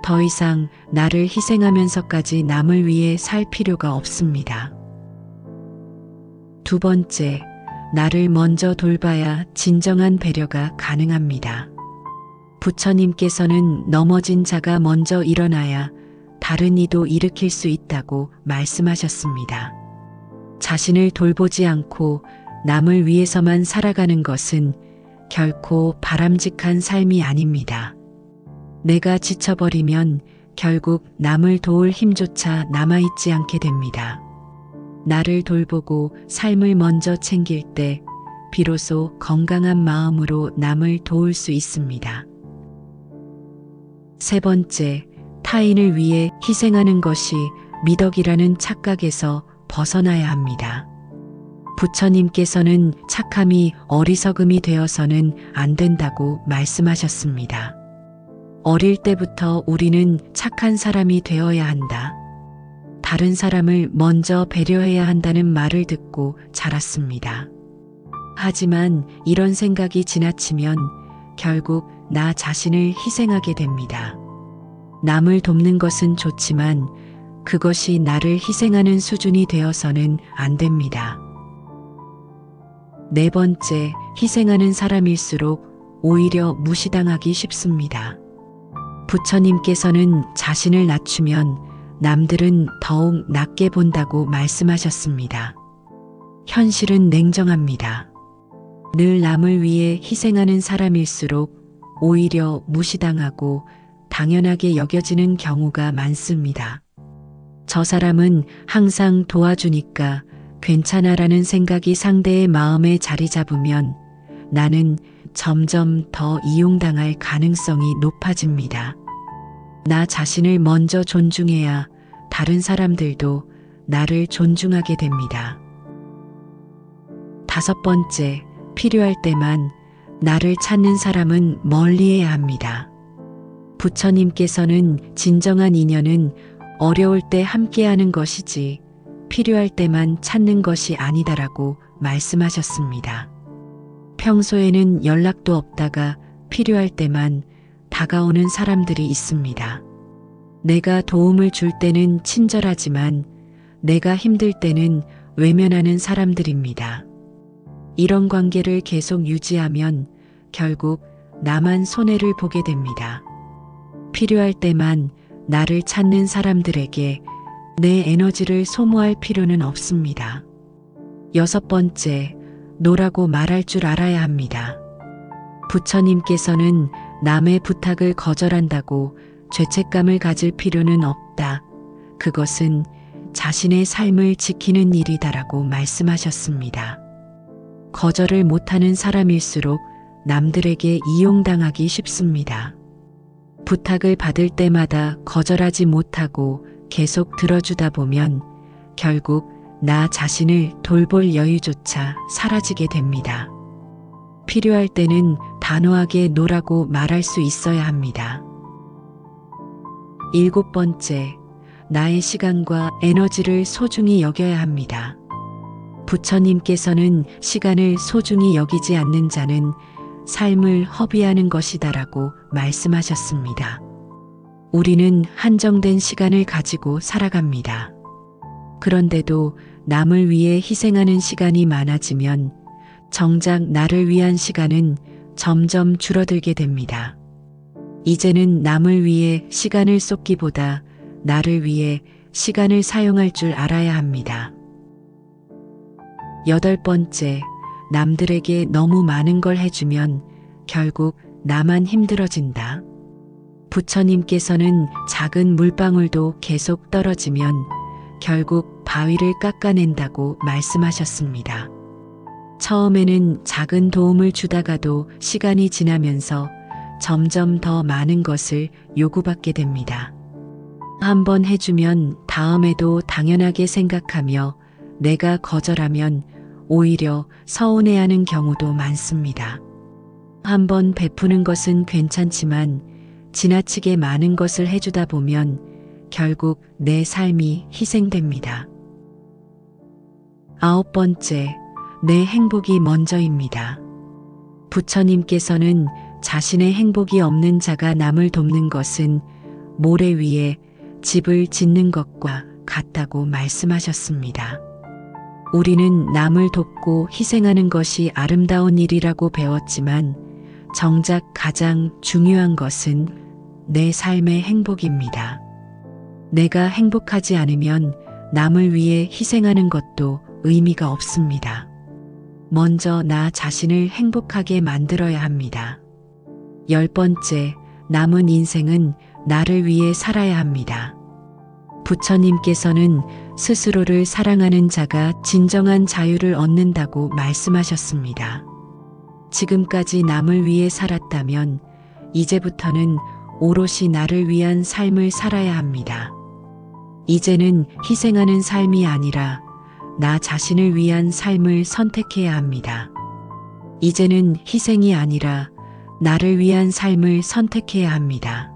A: 더 이상 나를 희생하면서까지 남을 위해 살 필요가 없습니다. 두 번째, 나를 먼저 돌봐야 진정한 배려가 가능합니다. 부처님께서는 넘어진 자가 먼저 일어나야 다른 이도 일으킬 수 있다고 말씀하셨습니다. 자신을 돌보지 않고 남을 위해서만 살아가는 것은 결코 바람직한 삶이 아닙니다. 내가 지쳐버리면 결국 남을 도울 힘조차 남아있지 않게 됩니다. 나를 돌보고 삶을 먼저 챙길 때 비로소 건강한 마음으로 남을 도울 수 있습니다. 세 번째, 타인을 위해 희생하는 것이 미덕이라는 착각에서 벗어나야 합니다. 부처님께서는 착함이 어리석음이 되어서는 안 된다고 말씀하셨습니다. 어릴 때부터 우리는 착한 사람이 되어야 한다. 다른 사람을 먼저 배려해야 한다는 말을 듣고 자랐습니다. 하지만 이런 생각이 지나치면 결국 나 자신을 희생하게 됩니다. 남을 돕는 것은 좋지만 그것이 나를 희생하는 수준이 되어서는 안 됩니다. 네 번째, 희생하는 사람일수록 오히려 무시당하기 쉽습니다. 부처님께서는 자신을 낮추면 남들은 더욱 낮게 본다고 말씀하셨습니다. 현실은 냉정합니다. 늘 남을 위해 희생하는 사람일수록 오히려 무시당하고 당연하게 여겨지는 경우가 많습니다. 저 사람은 항상 도와주니까 괜찮아라는 생각이 상대의 마음에 자리 잡으면 나는 점점 더 이용당할 가능성이 높아집니다. 나 자신을 먼저 존중해야 다른 사람들도 나를 존중하게 됩니다. 다섯 번째, 필요할 때만 나를 찾는 사람은 멀리해야 합니다. 부처님께서는 진정한 인연은 어려울 때 함께하는 것이지 필요할 때만 찾는 것이 아니다라고 말씀하셨습니다. 평소에는 연락도 없다가 필요할 때만 다가오는 사람들이 있습니다. 내가 도움을 줄 때는 친절하지만 내가 힘들 때는 외면하는 사람들입니다. 이런 관계를 계속 유지하면 결국 나만 손해를 보게 됩니다. 필요할 때만 나를 찾는 사람들에게 내 에너지를 소모할 필요는 없습니다. 여섯 번째, 노라고 말할 줄 알아야 합니다. 부처님께서는 남의 부탁을 거절한다고 죄책감을 가질 필요는 없다. 그것은 자신의 삶을 지키는 일이다라고 말씀하셨습니다. 거절을 못하는 사람일수록 남들에게 이용당하기 쉽습니다. 부탁을 받을 때마다 거절하지 못하고 계속 들어주다 보면 결국 나 자신을 돌볼 여유조차 사라지게 됩니다. 필요할 때는 단호하게 노라고 말할 수 있어야 합니다. 일곱 번째, 나의 시간과 에너지를 소중히 여겨야 합니다. 부처님께서는 시간을 소중히 여기지 않는 자는 삶을 허비하는 것이다라고 말씀하셨습니다. 우리는 한정된 시간을 가지고 살아갑니다. 그런데도 남을 위해 희생하는 시간이 많아지면 정작 나를 위한 시간은 점점 줄어들게 됩니다. 이제는 남을 위해 시간을 쏟기보다 나를 위해 시간을 사용할 줄 알아야 합니다. 8번째, 남들에게 너무 많은 걸 해주면 결국 나만 힘들어진다. 부처님께서는 작은 물방울도 계속 떨어지면 결국 바위를 깎아낸다고 말씀하셨습니다. 처음에는 작은 도움을 주다가도 시간이 지나면서 점점 더 많은 것을 요구받게 됩니다. 한번 해주면 다음에도 당연하게 생각하며 내가 거절하면 오히려 서운해하는 경우도 많습니다. 한번 베푸는 것은 괜찮지만 지나치게 많은 것을 해주다 보면 결국 내 삶이 희생됩니다. 9번째, 내 행복이 먼저입니다. 부처님께서는 자신의 행복이 없는 자가 남을 돕는 것은 모래 위에 집을 짓는 것과 같다고 말씀하셨습니다. 우리는 남을 돕고 희생하는 것이 아름다운 일이라고 배웠지만 정작 가장 중요한 것은 내 삶의 행복입니다. 내가 행복하지 않으면 남을 위해 희생하는 것도 의미가 없습니다. 먼저 나 자신을 행복하게 만들어야 합니다. 10번째, 남은 인생은 나를 위해 살아야 합니다. 부처님께서는 스스로를 사랑하는 자가 진정한 자유를 얻는다고 말씀하셨습니다. 지금까지 남을 위해 살았다면 이제부터는 오롯이 나를 위한 삶을 살아야 합니다. 이제는 희생하는 삶이 아니라 나 자신을 위한 삶을 선택해야 합니다. 이제는 희생이 아니라 나를 위한 삶을 선택해야 합니다.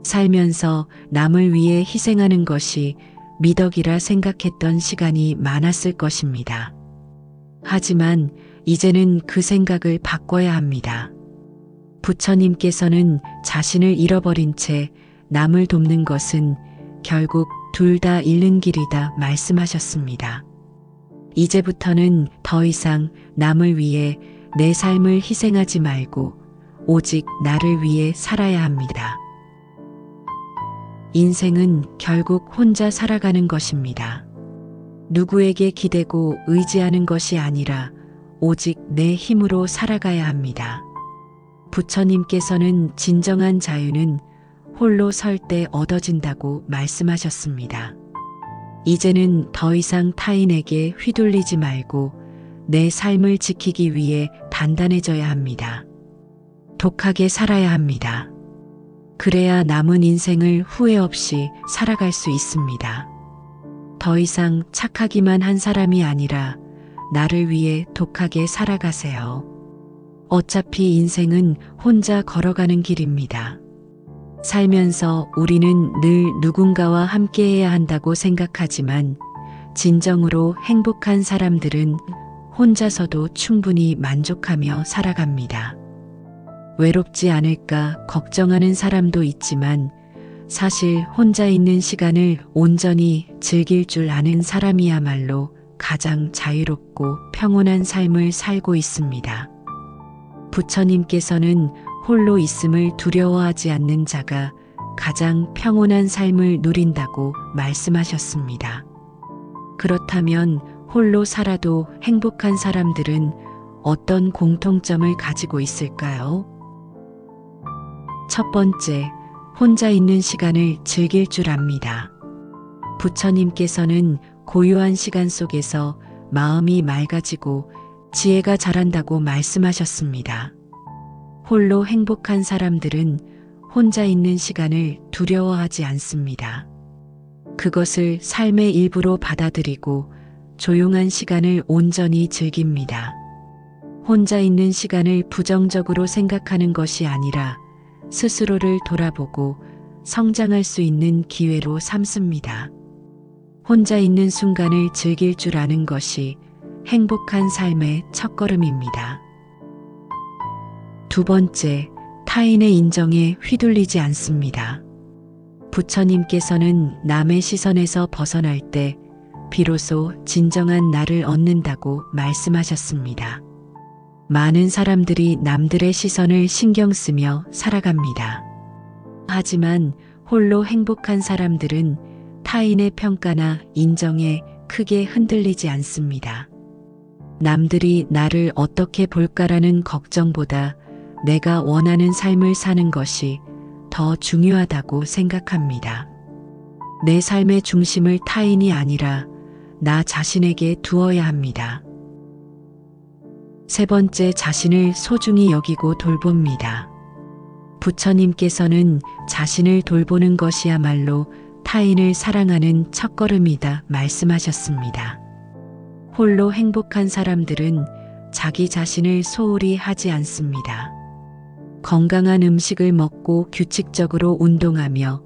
A: 살면서 남을 위해 희생하는 것이 미덕이라 생각했던 시간이 많았을 것입니다. 하지만 이제는 그 생각을 바꿔야 합니다. 부처님께서는 자신을 잃어버린 채 남을 돕는 것은 결국 둘 다 잃는 길이다 말씀하셨습니다. 이제부터는 더 이상 남을 위해 내 삶을 희생하지 말고 오직 나를 위해 살아야 합니다. 인생은 결국 혼자 살아가는 것입니다. 누구에게 기대고 의지하는 것이 아니라 오직 내 힘으로 살아가야 합니다. 부처님께서는 진정한 자유는 홀로 설 때 얻어진다고 말씀하셨습니다. 이제는 더 이상 타인에게 휘둘리지 말고 내 삶을 지키기 위해 단단해져야 합니다. 독하게 살아야 합니다. 그래야 남은 인생을 후회 없이 살아갈 수 있습니다. 더 이상 착하기만 한 사람이 아니라 나를 위해 독하게 살아가세요. 어차피 인생은 혼자 걸어가는 길입니다. 살면서 우리는 늘 누군가와 함께해야 한다고 생각하지만 진정으로 행복한 사람들은 혼자서도 충분히 만족하며 살아갑니다. 외롭지 않을까 걱정하는 사람도 있지만 사실 혼자 있는 시간을 온전히 즐길 줄 아는 사람이야말로 가장 자유롭고 평온한 삶을 살고 있습니다. 부처님께서는 홀로 있음을 두려워하지 않는 자가 가장 평온한 삶을 누린다고 말씀하셨습니다. 그렇다면 홀로 살아도 행복한 사람들은 어떤 공통점을 가지고 있을까요? 첫 번째, 혼자 있는 시간을 즐길 줄 압니다. 부처님께서는 고요한 시간 속에서 마음이 맑아지고 지혜가 자란다고 말씀하셨습니다. 홀로 행복한 사람들은 혼자 있는 시간을 두려워하지 않습니다. 그것을 삶의 일부로 받아들이고 조용한 시간을 온전히 즐깁니다. 혼자 있는 시간을 부정적으로 생각하는 것이 아니라 스스로를 돌아보고 성장할 수 있는 기회로 삼습니다. 혼자 있는 순간을 즐길 줄 아는 것이 행복한 삶의 첫걸음입니다. 두 번째, 타인의 인정에 휘둘리지 않습니다. 부처님께서는 남의 시선에서 벗어날 때 비로소 진정한 나를 얻는다고 말씀하셨습니다. 많은 사람들이 남들의 시선을 신경 쓰며 살아갑니다. 하지만 홀로 행복한 사람들은 타인의 평가나 인정에 크게 흔들리지 않습니다. 남들이 나를 어떻게 볼까라는 걱정보다 내가 원하는 삶을 사는 것이 더 중요하다고 생각합니다. 내 삶의 중심을 타인이 아니라 나 자신에게 두어야 합니다. 세 번째, 자신을 소중히 여기고 돌봅니다. 부처님께서는 자신을 돌보는 것이야말로 타인을 사랑하는 첫걸음이다 말씀하셨습니다. 홀로 행복한 사람들은 자기 자신을 소홀히 하지 않습니다. 건강한 음식을 먹고 규칙적으로 운동하며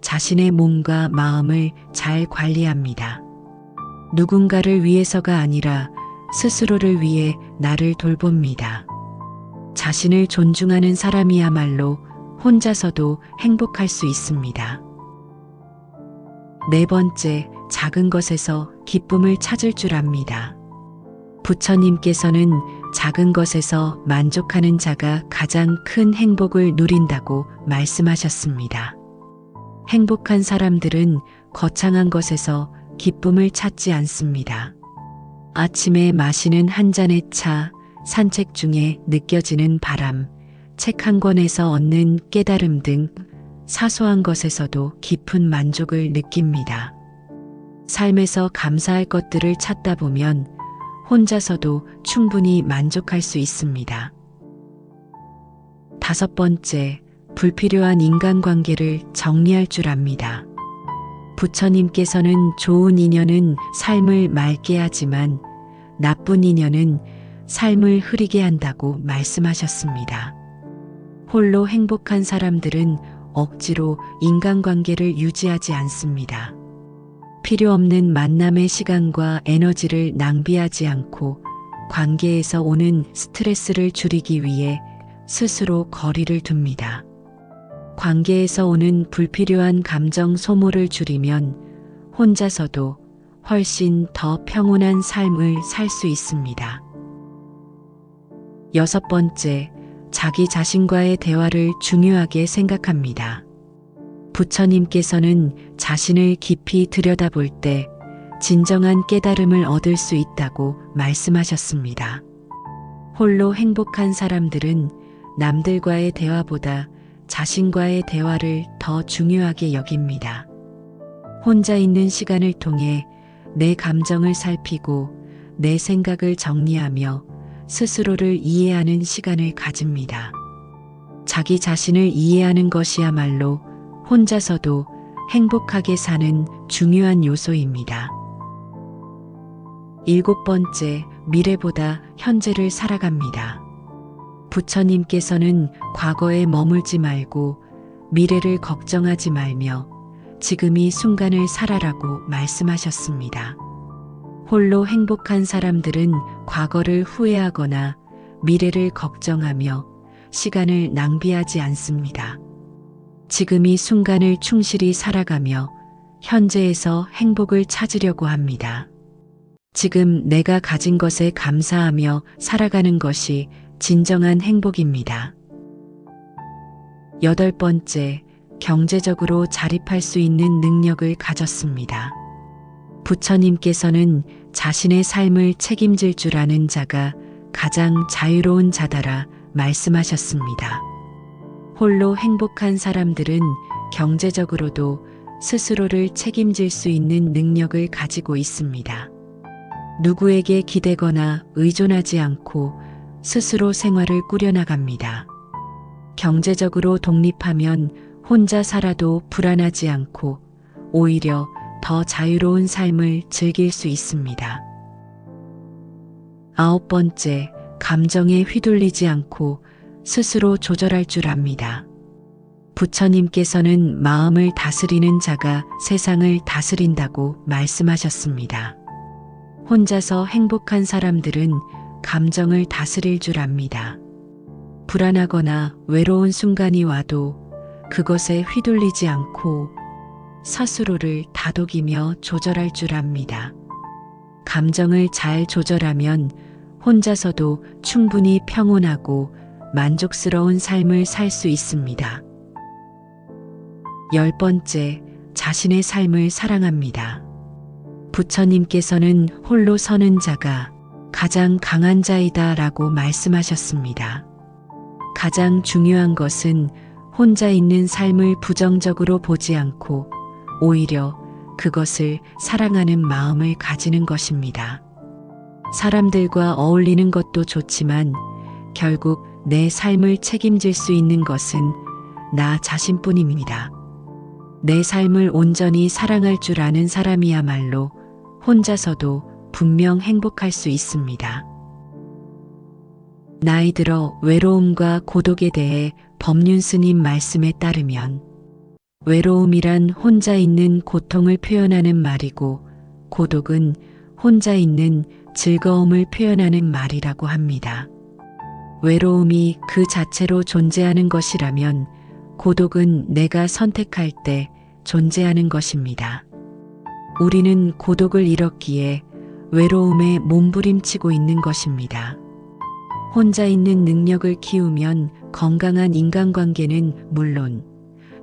A: 자신의 몸과 마음을 잘 관리합니다. 누군가를 위해서가 아니라 스스로를 위해 나를 돌봅니다. 자신을 존중하는 사람이야말로 혼자서도 행복할 수 있습니다. 네 번째, 작은 것에서 기쁨을 찾을 줄 압니다. 부처님께서는 작은 것에서 만족하는 자가 가장 큰 행복을 누린다고 말씀하셨습니다. 행복한 사람들은 거창한 것에서 기쁨을 찾지 않습니다. 아침에 마시는 한 잔의 차, 산책 중에 느껴지는 바람, 책 한 권에서 얻는 깨달음 등 사소한 것에서도 깊은 만족을 느낍니다. 삶에서 감사할 것들을 찾다 보면 혼자서도 충분히 만족할 수 있습니다. 다섯 번째, 불필요한 인간관계를 정리할 줄 압니다. 부처님께서는 좋은 인연은 삶을 맑게 하지만 나쁜 인연은 삶을 흐리게 한다고 말씀하셨습니다. 홀로 행복한 사람들은 억지로 인간관계를 유지하지 않습니다. 필요 없는 만남의 시간과 에너지를 낭비하지 않고 관계에서 오는 스트레스를 줄이기 위해 스스로 거리를 둡니다. 관계에서 오는 불필요한 감정 소모를 줄이면 혼자서도 훨씬 더 평온한 삶을 살 수 있습니다. 여섯 번째, 자기 자신과의 대화를 중요하게 생각합니다. 부처님께서는 자신을 깊이 들여다볼 때 진정한 깨달음을 얻을 수 있다고 말씀하셨습니다. 홀로 행복한 사람들은 남들과의 대화보다 자신과의 대화를 더 중요하게 여깁니다. 혼자 있는 시간을 통해 내 감정을 살피고 내 생각을 정리하며 스스로를 이해하는 시간을 가집니다. 자기 자신을 이해하는 것이야말로 혼자서도 행복하게 사는 중요한 요소입니다. 일곱 번째, 미래보다 현재를 살아갑니다. 부처님께서는 과거에 머물지 말고 미래를 걱정하지 말며 지금 이 순간을 살아라고 말씀하셨습니다. 홀로 행복한 사람들은 과거를 후회하거나 미래를 걱정하며 시간을 낭비하지 않습니다. 지금 이 순간을 충실히 살아가며 현재에서 행복을 찾으려고 합니다. 지금 내가 가진 것에 감사하며 살아가는 것이 진정한 행복입니다. 여덟 번째, 경제적으로 자립할 수 있는 능력을 가졌습니다. 부처님께서는 자신의 삶을 책임질 줄 아는 자가 가장 자유로운 자다라 말씀하셨습니다. 홀로 행복한 사람들은 경제적으로도 스스로를 책임질 수 있는 능력을 가지고 있습니다. 누구에게 기대거나 의존하지 않고 스스로 생활을 꾸려나갑니다. 경제적으로 독립하면 혼자 살아도 불안하지 않고 오히려 더 자유로운 삶을 즐길 수 있습니다. 아홉 번째, 감정에 휘둘리지 않고 스스로 조절할 줄 압니다. 부처님께서는 마음을 다스리는 자가 세상을 다스린다고 말씀하셨습니다. 혼자서 행복한 사람들은 감정을 다스릴 줄 압니다. 불안하거나 외로운 순간이 와도 그것에 휘둘리지 않고 스스로를 다독이며 조절할 줄 압니다. 감정을 잘 조절하면 혼자서도 충분히 평온하고 만족스러운 삶을 살 수 있습니다. 10번째, 자신의 삶을 사랑합니다. 부처님께서는 홀로 서는 자가 가장 강한 자이다 라고 말씀하셨습니다. 가장 중요한 것은 혼자 있는 삶을 부정적으로 보지 않고 오히려 그것을 사랑하는 마음을 가지는 것입니다. 사람들과 어울리는 것도 좋지만 결국 내 삶을 책임질 수 있는 것은 나 자신뿐입니다. 내 삶을 온전히 사랑할 줄 아는 사람이야말로 혼자서도 분명 행복할 수 있습니다. 나이 들어 외로움과 고독에 대해 법륜 스님 말씀에 따르면 외로움이란 혼자 있는 고통을 표현하는 말이고 고독은 혼자 있는 즐거움을 표현하는 말이라고 합니다. 외로움이 그 자체로 존재하는 것이라면 고독은 내가 선택할 때 존재하는 것입니다. 우리는 고독을 잃었기에 외로움에 몸부림치고 있는 것입니다. 혼자 있는 능력을 키우면 건강한 인간관계는 물론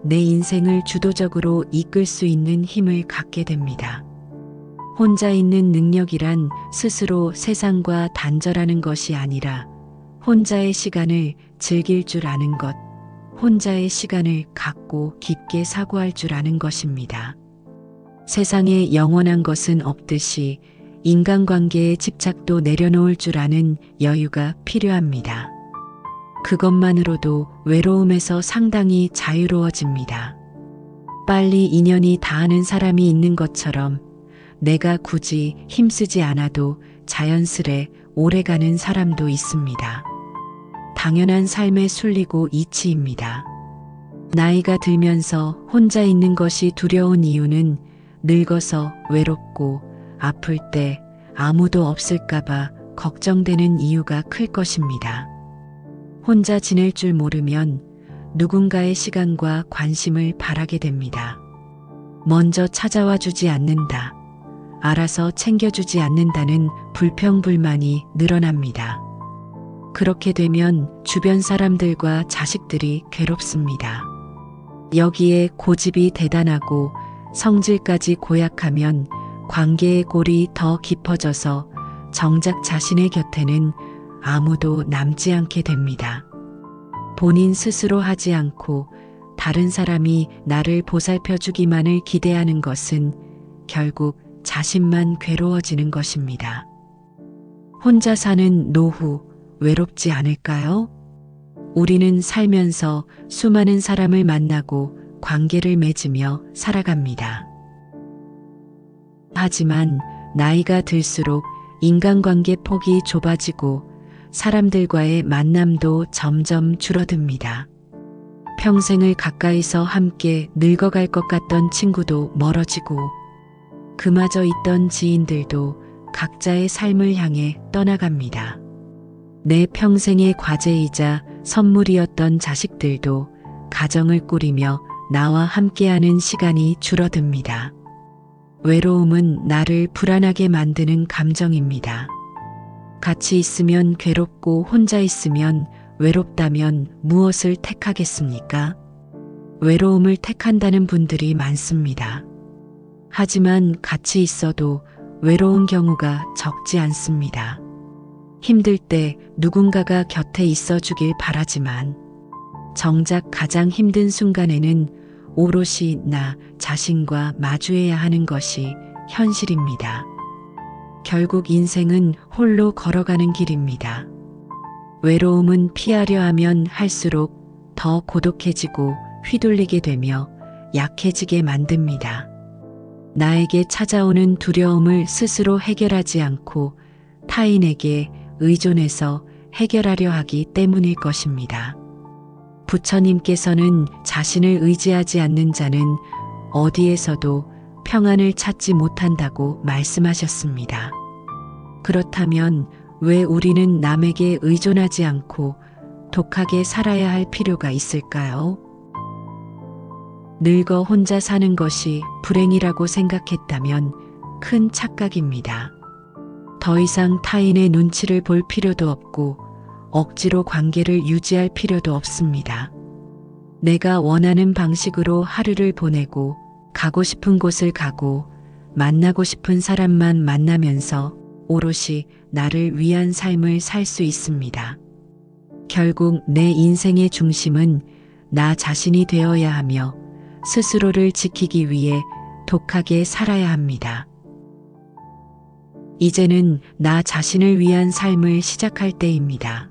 A: 내 인생을 주도적으로 이끌 수 있는 힘을 갖게 됩니다. 혼자 있는 능력이란 스스로 세상과 단절하는 것이 아니라 혼자의 시간을 즐길 줄 아는 것, 혼자의 시간을 갖고 깊게 사고할 줄 아는 것입니다. 세상에 영원한 것은 없듯이 인간관계의 집착도 내려놓을 줄 아는 여유가 필요합니다. 그것만으로도 외로움에서 상당히 자유로워집니다. 빨리 인연이 닿는 사람이 있는 것처럼 내가 굳이 힘쓰지 않아도 자연스레 오래가는 사람도 있습니다. 당연한 삶의 순리고 이치입니다. 나이가 들면서 혼자 있는 것이 두려운 이유는 늙어서 외롭고 아플 때 아무도 없을까봐 걱정되는 이유가 클 것입니다. 혼자 지낼 줄 모르면 누군가의 시간과 관심을 바라게 됩니다. 먼저 찾아와 주지 않는다. 알아서 챙겨주지 않는다는 불평불만이 늘어납니다. 그렇게 되면 주변 사람들과 자식들이 괴롭습니다. 여기에 고집이 대단하고 성질까지 고약하면 관계의 골이 더 깊어져서 정작 자신의 곁에는 아무도 남지 않게 됩니다. 본인 스스로 하지 않고 다른 사람이 나를 보살펴 주기만을 기대하는 것은 결국 자신만 괴로워지는 것입니다. 혼자 사는 노후 외롭지 않을까요? 우리는 살면서 수많은 사람을 만나고 관계를 맺으며 살아갑니다. 하지만 나이가 들수록 인간관계 폭이 좁아지고 사람들과의 만남도 점점 줄어듭니다. 평생을 가까이서 함께 늙어갈 것 같던 친구도 멀어지고 그마저 있던 지인들도 각자의 삶을 향해 떠나갑니다. 내 평생의 과제이자 선물이었던 자식들도 가정을 꾸리며 나와 함께하는 시간이 줄어듭니다. 외로움은 나를 불안하게 만드는 감정입니다. 같이 있으면 괴롭고 혼자 있으면 외롭다면 무엇을 택하겠습니까? 외로움을 택한다는 분들이 많습니다. 하지만 같이 있어도 외로운 경우가 적지 않습니다. 힘들 때 누군가가 곁에 있어 주길 바라지만 정작 가장 힘든 순간에는 오롯이 나 자신과 마주해야 하는 것이 현실입니다. 결국 인생은 홀로 걸어가는 길입니다. 외로움은 피하려 하면 할수록 더 고독해지고 휘둘리게 되며 약해지게 만듭니다. 나에게 찾아오는 두려움을 스스로 해결하지 않고 타인에게 의존해서 해결하려 하기 때문일 것입니다. 부처님께서는 자신을 의지하지 않는 자는 어디에서도 평안을 찾지 못한다고 말씀하셨습니다. 그렇다면 왜 우리는 남에게 의존하지 않고 독하게 살아야 할 필요가 있을까요? 늙어 혼자 사는 것이 불행이라고 생각했다면 큰 착각입니다. 더 이상 타인의 눈치를 볼 필요도 없고 억지로 관계를 유지할 필요도 없습니다. 내가 원하는 방식으로 하루를 보내고 가고 싶은 곳을 가고 만나고 싶은 사람만 만나면서 오롯이 나를 위한 삶을 살 수 있습니다. 결국 내 인생의 중심은 나 자신이 되어야 하며 스스로를 지키기 위해 독하게 살아야 합니다. 이제는 나 자신을 위한 삶을 시작할 때입니다.